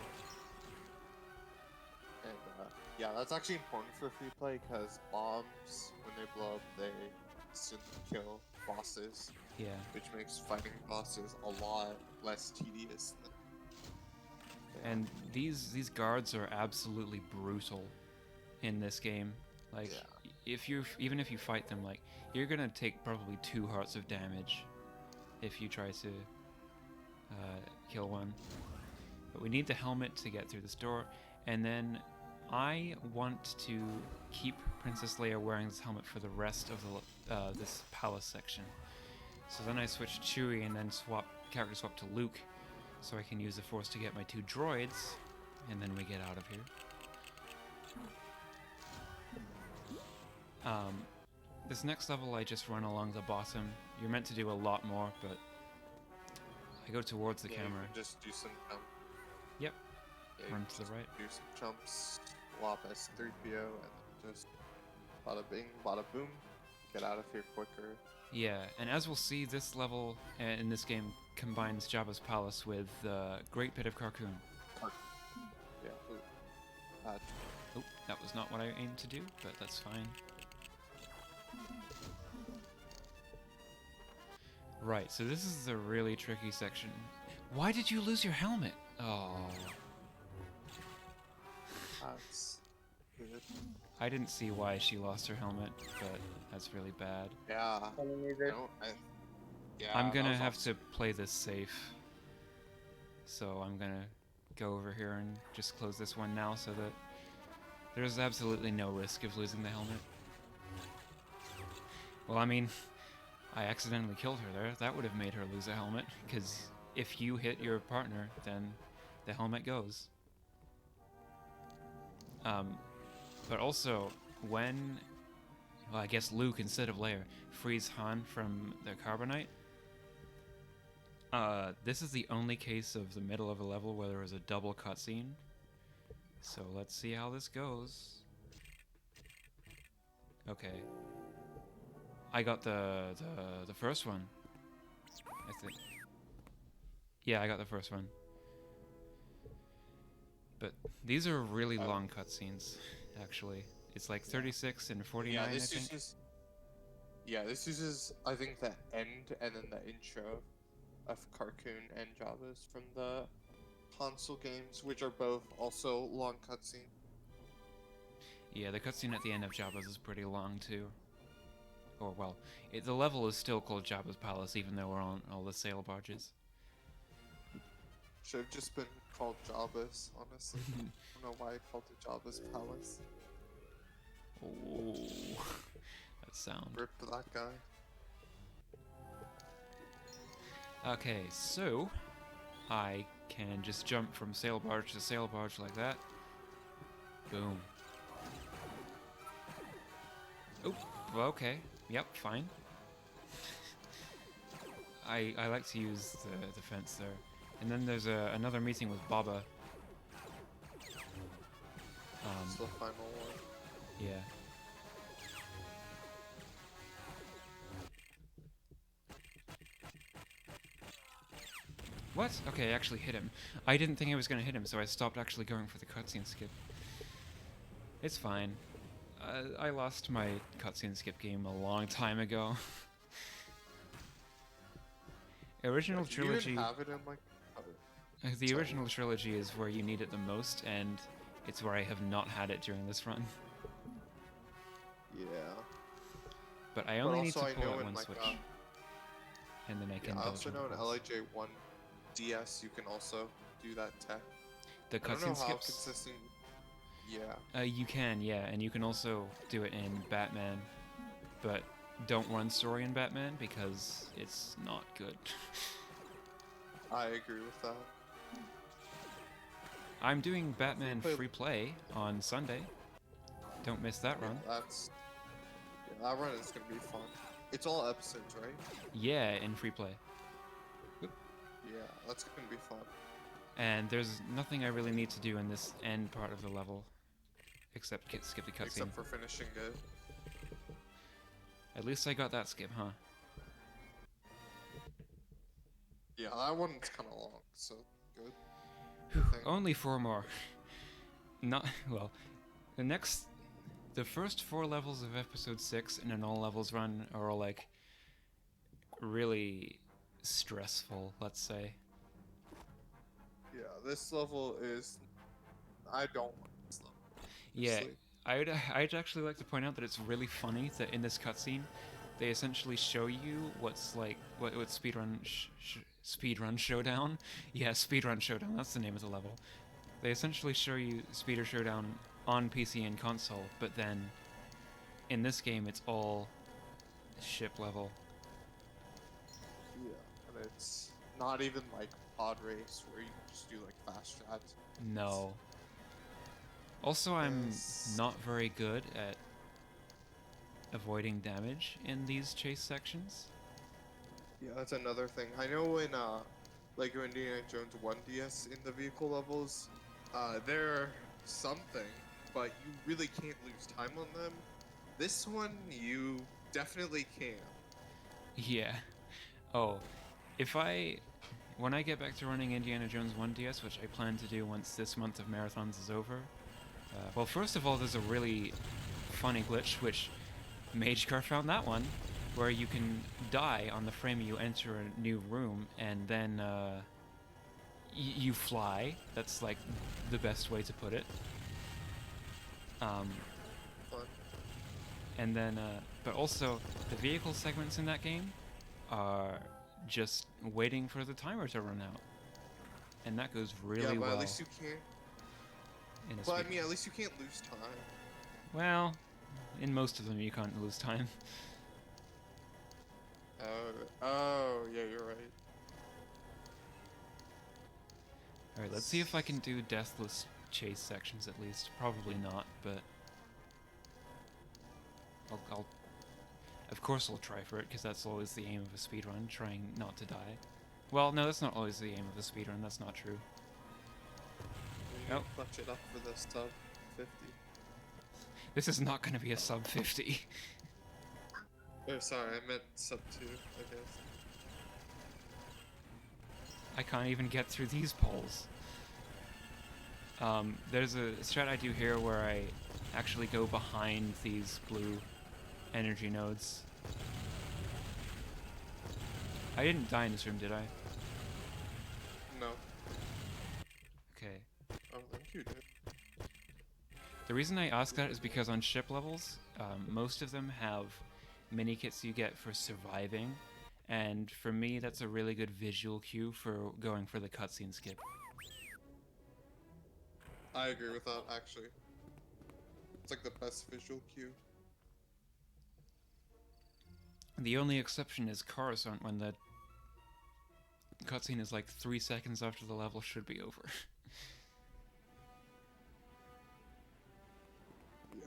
And yeah, that's actually important for free play because bombs, when they blow up, they instantly kill bosses. Yeah. Which makes fighting bosses a lot less tedious. And these guards are absolutely brutal in this game. Like, even if you fight them, like, you're gonna take probably 2 hearts of damage if you try to kill one. But we need the helmet to get through this door, and then I want to keep Princess Leia wearing this helmet for the rest of the this palace section. So then I switch Chewie and then character swap to Luke, so I can use the Force to get my 2 droids, and then we get out of here. This next level I just run along the bottom. You're meant to do a lot more, but I go towards the camera. You can just do some jumps. Yep. Yeah, Run to the right. Do some jumps, swap S3PO, and just bada bing, bada boom. Get out of here quicker. Yeah, and as we'll see, this level in this game combines Jabba's palace with the Great Pit of Carkoon. Yeah. Oh, that was not what I aimed to do, but that's fine. Right, so this is the really tricky section. Why did you lose your helmet? Oh. That's good. I didn't see why she lost her helmet, but that's really bad. Yeah. I'm gonna have to play this safe. So I'm gonna go over here and just close this one now so that There's absolutely no risk of losing the helmet. Well, I mean, I accidentally killed her there. That would have made her lose a helmet, because if you hit your partner, then the helmet goes. But also, when, well, I guess Luke, instead of Leia, frees Han from the carbonite, this is the only case of the middle of a level where there was a double cutscene. So let's see how this goes. Okay. I got the first one, I think. Yeah, I got the first one. But these are really long cutscenes, actually. It's like 36 and 49, Yeah, I this think. uses. Yeah, this uses I think the end and then the intro of Carcoon and Jabba's from the console games, which are both also long cutscene. Yeah, the cutscene at the end of Jabba's is pretty long, too. Or, well, the level is still called Jabba's Palace, even though we're on all the sail barges. Should have just been called Jabba's, honestly. I don't know why I called it Jabba's Palace. Oh, that sound. Rip that guy. Okay, so I can just jump from sail barge to sail barge like that. Boom. Oh, well, okay. Yep, fine. I like to use the fence there. And then there's another meeting with Baba. It's the final one. Yeah. What? Okay, I actually hit him. I didn't think I was gonna hit him, so I stopped actually going for the cutscene skip. It's fine. I lost my cutscene skip game a long time ago. Original Do you trilogy. even have it in like? The Sorry. original trilogy is where you need it the most, and it's where I have not had it during this run. Yeah. But I only need to also I pull know out in one like, switch, and then I can. Yeah, I also dodge know in all the LEJ1 DS you can also do that tech. The I don't know cutscene how skips. consistent. Yeah. You can, yeah, and you can also do it in Batman, but don't run story in Batman because it's not good. I agree with that. I'm doing Batman Free play- free play on Sunday. Don't miss that run. Yeah, that run is gonna be fun. It's all episodes, right? Yeah, in free play. Yeah, that's gonna be fun. And there's nothing I really need to do in this end part of the level, except skip the cutscene. Except for finishing it. At least I got that skip, huh? Yeah, that one's kind of long, so good. Only 4 more. Not well. The first 4 levels of episode 6 in an all levels run are all like really stressful, let's say. Yeah, this level is. I don't like this level. Yeah, honestly. I'd actually like to point out that it's really funny that in this cutscene, they essentially show you what's like what speedrun showdown. Yeah, speedrun showdown. That's the name of the level. They essentially show you speeder showdown on PC and console, but then in this game it's all ship level. Yeah, and it's not even like pod race where you can just do like fast strats. No. Also, I'm Yes. not very good at avoiding damage in these chase sections. Yeah, that's another thing. I know in Lego Indiana Jones 1DS in the vehicle levels, they're something, but you really can't lose time on them. This one, you definitely can. Yeah. Oh, when I get back to running Indiana Jones 1DS, which I plan to do once this month of marathons is over, well, first of all, there's a really funny glitch, which MageCar found that one, where you can die on the frame you enter a new room, and then you fly. That's like the best way to put it. Fun. And then, but also, the vehicle segments in that game are just waiting for the timer to run out. And that goes really yeah, but well. at least you can't. in a Well, I speed. mean, at least you can't lose time. Well, in most of them you can't lose time. Oh, yeah, you're right. Alright, let's see if I can do deathless chase sections at least. Probably not, but I'll of course I'll try for it, because that's always the aim of a speedrun, trying not to die. Well, no, that's not always the aim of a speedrun, that's not true. You Oh. can clutch it up for the sub 50. This is not going to be a sub 50. Oh, sorry, I meant sub 2, I guess. I can't even get through these poles. There's a strat I do here where I actually go behind these blue energy nodes. I didn't die in this room, did I? No. Okay. Oh, thank you, dude. The reason I ask that is because on ship levels, most of them have mini kits you get for surviving, and for me that's a really good visual cue for going for the cutscene skip. I agree with that, actually. It's like the best visual cue. The only exception is Coruscant, when the cutscene is like 3 seconds after the level should be over. Yeah.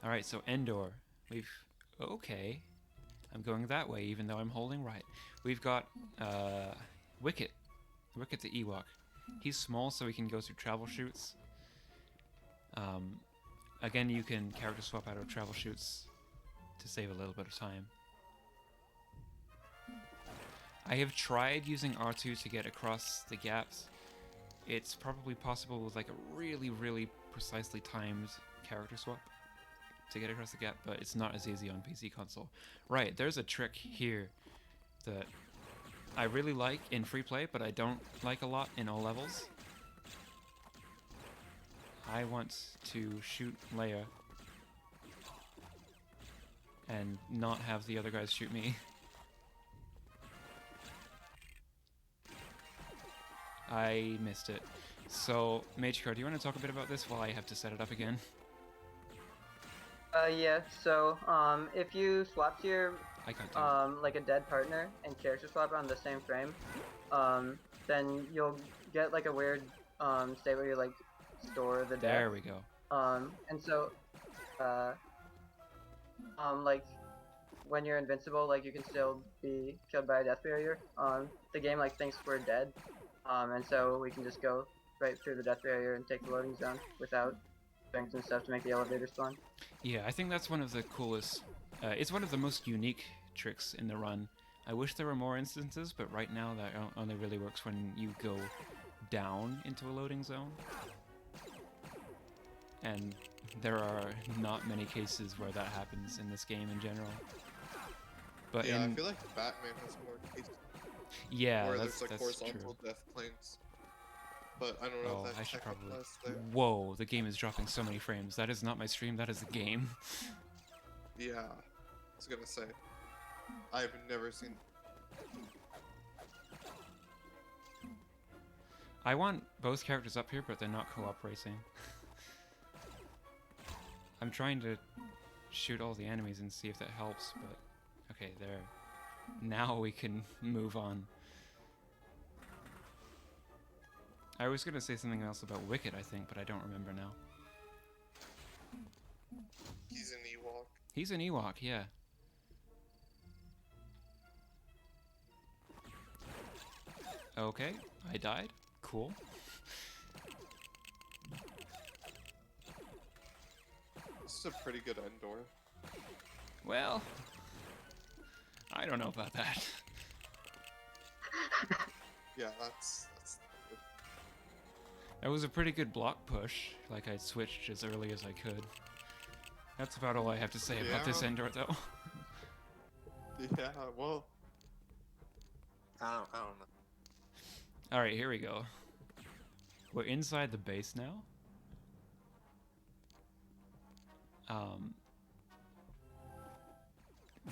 Alright, so Endor. Okay. I'm going that way, even though I'm holding right. We've got, Wicket. Wicket the Ewok. He's small, so he can go through travel chutes. Again, you can character swap out of travel chutes to save a little bit of time. I have tried using R2 to get across the gaps. It's probably possible with like a really, really precisely timed character swap to get across the gap, but it's not as easy on PC console. Right, there's a trick here that I really like in free play, but I don't like a lot in all levels. I want to shoot Leia and not have the other guys shoot me. I missed it. So, Magecar, do you want to talk a bit about this while I have to set it up again? Yeah, so, if you swap to your, I can't do it. like a dead partner and character swap on the same frame, then you'll get like a weird, state where you like store the death. There we go. And so, like, when you're invincible, like, you can still be killed by a death barrier. The game, like, thinks we're dead, and so we can just go right through the death barrier and take the loading zone without doing some stuff to make the elevator spawn. Yeah, I think that's one of the coolest... it's one of the most unique tricks in the run. I wish there were more instances, but right now that only really works when you go down into a loading zone. And there are not many cases where that happens in this game in general. But Yeah, in... I feel like Batman has more cases Yeah, where that's there's like true. horizontal death planes. But I don't know Oh, if that I should probably... applies there. Whoa, the game is dropping so many frames. That is not my stream, that is the game. Yeah, I was gonna say. I've never seen. I want both characters up here, but they're not cooperating. I'm trying to shoot all the enemies and see if that helps, but... Okay, there. Now we can move on. I was gonna say something else about Wicket, I think, but I don't remember now. He's an Ewok. He's an Ewok, yeah. Okay, I died. Cool. This is a pretty good Endor. Well, I don't know about that. Yeah, that's good. That was a pretty good block push. Like, I switched as early as I could. That's about all I have to say about this Yeah. Endor, though. Yeah, well, I don't know. Alright, here we go. We're inside the base now.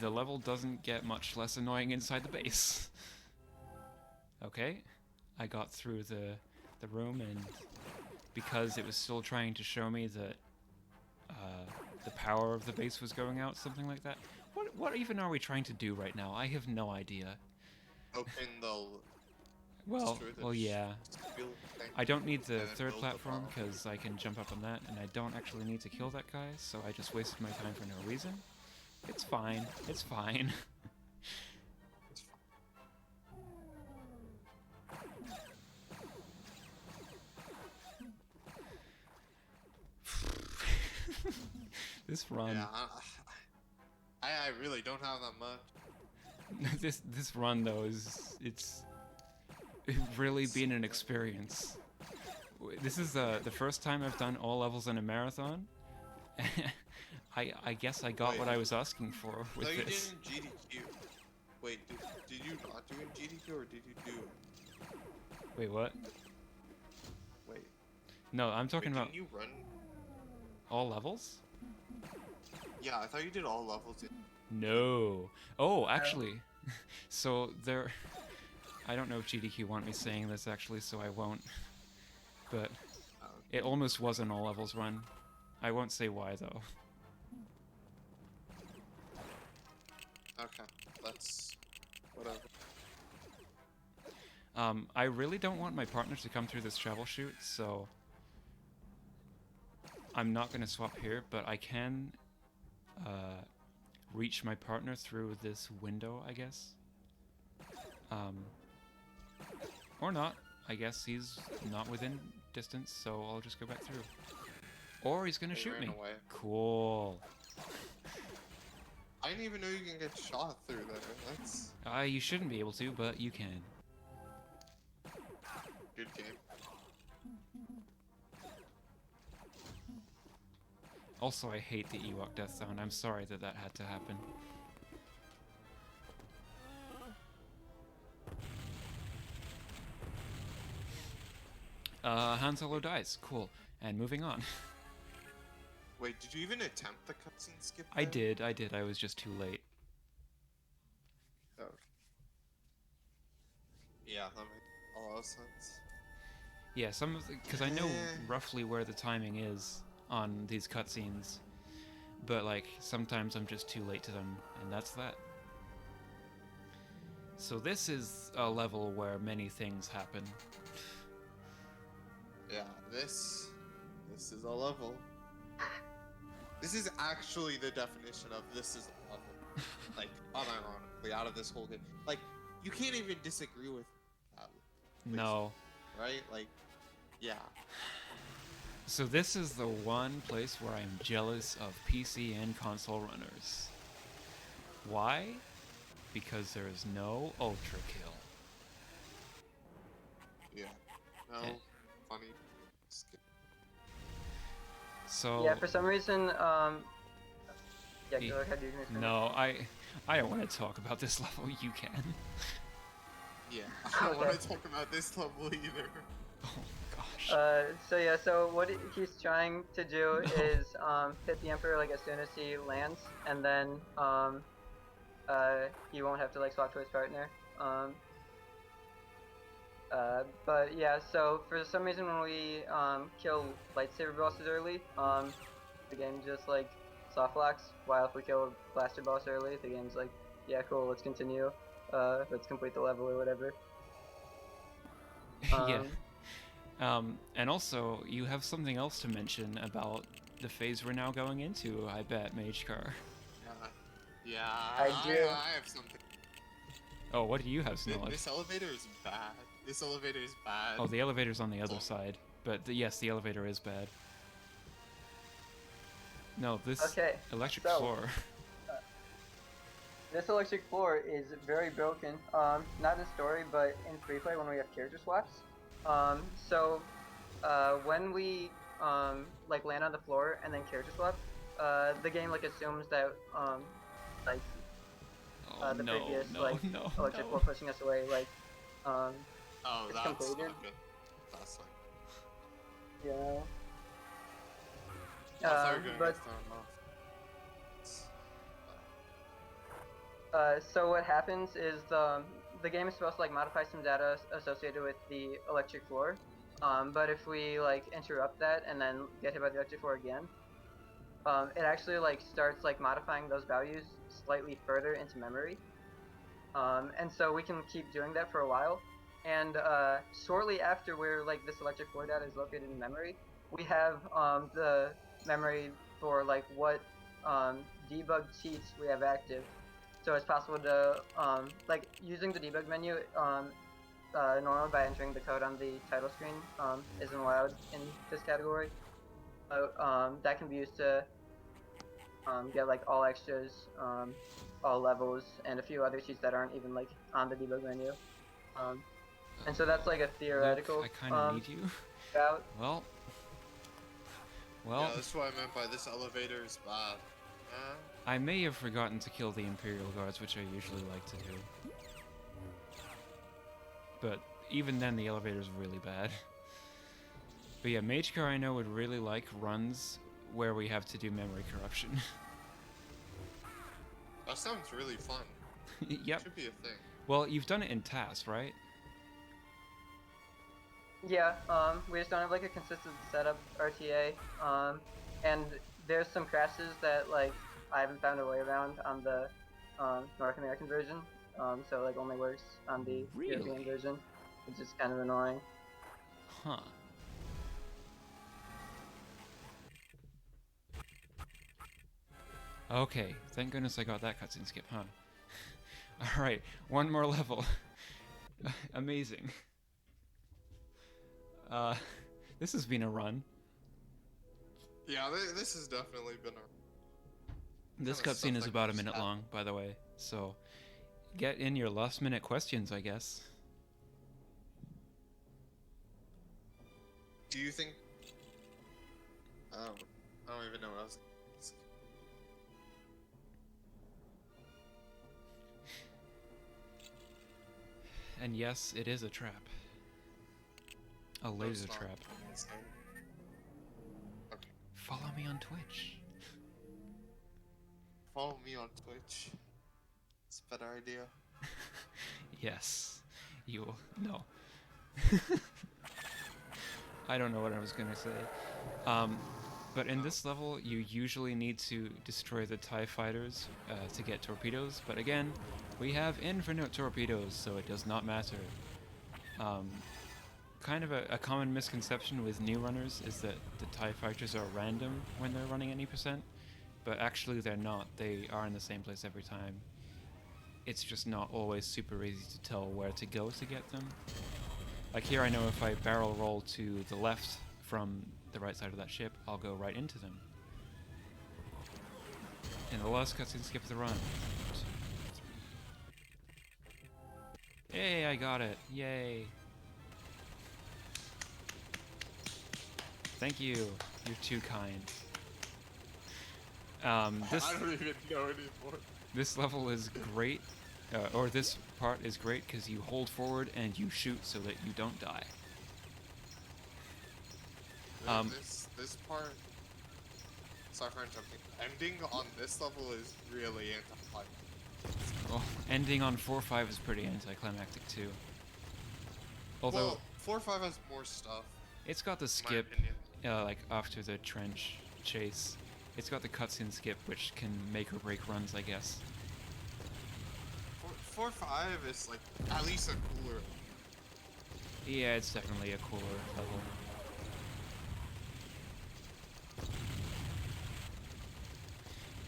The level doesn't get much less annoying inside the base. Okay, I got through the the room, and because it was still trying to show me that the power of the base was going out, something like that. What even are we trying to do right now? I have no idea. Open the. Well, destroy the well, yeah. shield thing, I don't need the and then third build the platform power. because I can jump up on that, and I don't actually need to kill that guy, so I just wasted my time for no reason. It's fine. It's fine. It's This run. Yeah, I really don't have that much. This run though it's really been an experience. This is the first time I've done all levels in a marathon. I guess I got Wait. what I was asking for with No, you this. did in GDQ. Wait, did you not do in GDQ or did you do? Wait, what? Wait, No, I'm talking wait, about didn't you run? all levels? Yeah, I thought you did all levels. No. Oh, actually, so there. I don't know if GDQ want me saying this actually, so I won't. But it almost was an all levels run. I won't say why though. Okay, let's. Whatever. I really don't want my partner to come through this travel chute, so I'm not gonna swap here, but I can reach my partner through this window, I guess. Or not. I guess he's not within distance, so I'll just go back through. Or he's gonna He shoot ran me. away. Cool. I didn't even know you can get shot through there. That's You shouldn't be able to, but you can. good game. Also, I hate the Ewok death sound. I'm sorry that that had to happen. Han Solo dies. Cool. And moving on. Wait, did you even attempt the cutscene skip? I there? did. I was just too late. Oh. Yeah, that makes a lot of sense. Yeah, some of the... Because I know roughly where the timing is on these cutscenes. But, like, sometimes I'm just too late to them, and that's that. So this is a level where many things happen. Yeah, this is a level. This is actually the definition of this is a level. Like, unironically, out of this whole game. Like, you can't even disagree with that. No. Right? Like, yeah. So this is the one place where I'm jealous of PC and console runners. Why? Because there is no ultra kill. Yeah. No, Eh. funny. Skip. So Yeah, for some reason, yeah, go ahead, you can explain. no, I don't want to talk about this level. You can. Yeah, I don't want Okay. to talk about this level either. Oh gosh. So yeah, so what he's trying to do is hit the Emperor like as soon as he lands, and then he won't have to like swap to his partner. But yeah, so for some reason when we kill lightsaber bosses early, the game just like soft locks. While if we kill blaster boss early, the game's like, yeah, cool, let's continue. Let's complete the level or whatever. Yeah. And also, you have something else to mention about the phase we're now going into, I bet, Mage Car. Yeah, I do. I have something. Oh, what do you have, This, Snod? this elevator is bad. This elevator is bad. Oh, the elevator's on the other Oh. side. But yes, the elevator is bad. No, this Okay, electric so- floor. This electric floor is very broken. Not in story, but in free play when we have character swaps. When we like land on the floor and then character swap, the game like assumes that like Oh, the no, previous no, like no, electric no. floor pushing us away, like Oh, it's that's completed. not good. That's like. you know. I thought you were gonna But get thrown off. so what happens is the game is supposed to like modify some data associated with the electric floor, But if we like interrupt that and then get hit by the electric 4 again, it actually like starts like modifying those values slightly further into memory. And so we can keep doing that for a while. And shortly after where like this electric 4 data is located in memory, we have the memory for like what debug cheats we have active. So it's possible to like using the debug menu normally by entering the code on the title screen isn't allowed in this category. That can be used to get like all extras, all levels, and a few other cheats that aren't even like on the debug menu. And so that's like a theoretical Luke, I kind of need you. route. Well, Yeah, that's what I meant by this elevator is bad. I may have forgotten to kill the Imperial Guards, which I usually like to do. But even then, the elevator's really bad. But yeah, Magecar I know would really like runs where we have to do memory corruption. That sounds really fun. Yep. Should be a thing. Well, you've done it in TAS, right? Yeah, we just don't have like a consistent setup RTA, and there's some crashes that like I haven't found a way around on the North American version, so like only works on the European version, which is kind of annoying. Huh. Okay, thank goodness I got that cutscene skip, huh? Alright, one more level. Amazing. This has been a run. Yeah, this has definitely been a... This kinda cutscene stuff is that about a goes minute out. long, by the way, so get in your last minute questions, I guess. Do you think... I don't even know what I was... And yes, it is a trap. A No, it's laser not. trap. It's not. Okay. Follow me on Twitch. Follow me on Twitch. It's a better idea. Yes. You'll... No. I don't know what I was gonna say. But in this level, you usually need to destroy the TIE fighters to get torpedoes. But again, we have infinite torpedoes, so it does not matter. Kind of a common misconception with new runners is that the TIE fighters are random when they're running any percent. But actually they're not. They are in the same place every time. It's just not always super easy to tell where to go to get them. Like here I know if I barrel roll to the left from the right side of that ship, I'll go right into them. In the last cutscene, skip the run. Yay, I got it. Yay. Thank you. You're too kind. This I don't even know anymore. this level is great, or this part is great because you hold forward and you shoot so that you don't die. This part... Sorry for interrupting. Ending on this level is really anticlimactic. Well, ending on 4-5 is pretty anticlimactic too. Although Well, 4-5 has more stuff. it's got the in my skip, opinion. like after the trench chase. It's got the cutscene skip, which can make or break runs, I guess. 4-5 is like at least a cooler. Yeah, it's definitely a cooler level.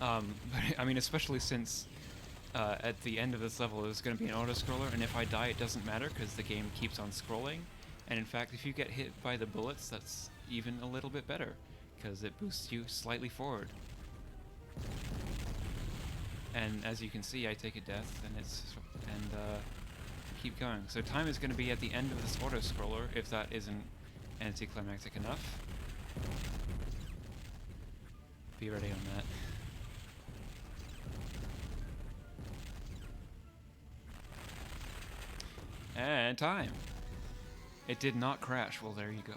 But I mean, especially since at the end of this level there's going to be an auto-scroller, and if I die it doesn't matter because the game keeps on scrolling. And in fact, if you get hit by the bullets, that's even a little bit better, because it boosts you slightly forward. And as you can see, I take a death, and keep going. So time is going to be at the end of this auto-scroller, if that isn't anticlimactic enough. Be ready on that. And time! It did not crash. Well, there you go.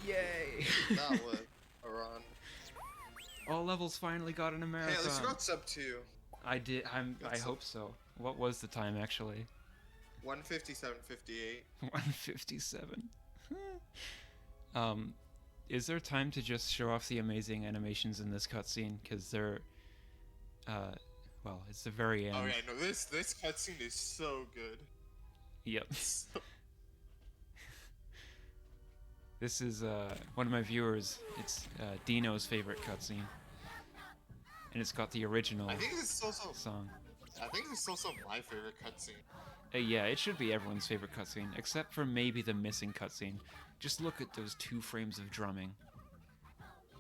Yay! That was a run. All levels finally got an marathon. Hey, at least you got sub 2. I did. I That's hope so. What was the time actually? 157.58. 157. Is there time to just show off the amazing animations in this cutscene? Because they're, well, it's the very end. Oh yeah, no, this cutscene is so good. Yep. So, This is one of my viewers. It's Dino's favorite cutscene, and it's got the original I think this is also song. my favorite cutscene. Yeah, it should be everyone's favorite cutscene, except for maybe the missing cutscene. Just look at those 2 frames of drumming.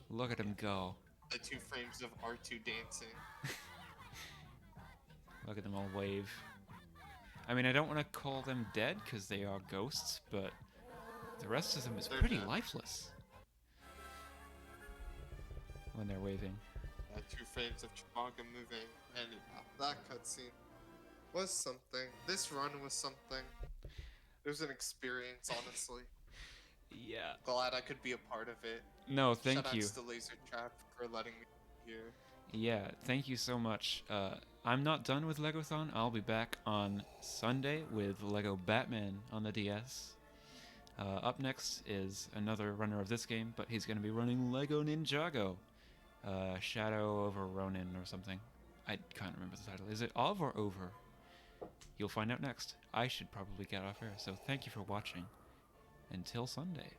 Look at him go. The 2 frames of R2 dancing. Look at them all wave. I mean, I don't want to call them dead because they are ghosts, but the rest of them is They're pretty dead. lifeless when they're waving. 2 frames of Chewbacca moving, and that cutscene was something. This run was something. It was an experience, honestly. Yeah. Glad I could be a part of it. No, thank you. Shoutouts to Laser Trap for letting me be here. Yeah, thank you so much. I'm not done with LEGOthon. I'll be back on Sunday with Lego Batman on the DS. Up next is another runner of this game, but he's going to be running Lego Ninjago. Shadow over Ronin or something. I can't remember the title. Is it of or over? You'll find out next. I should probably get off air, so thank you for watching. Until Sunday.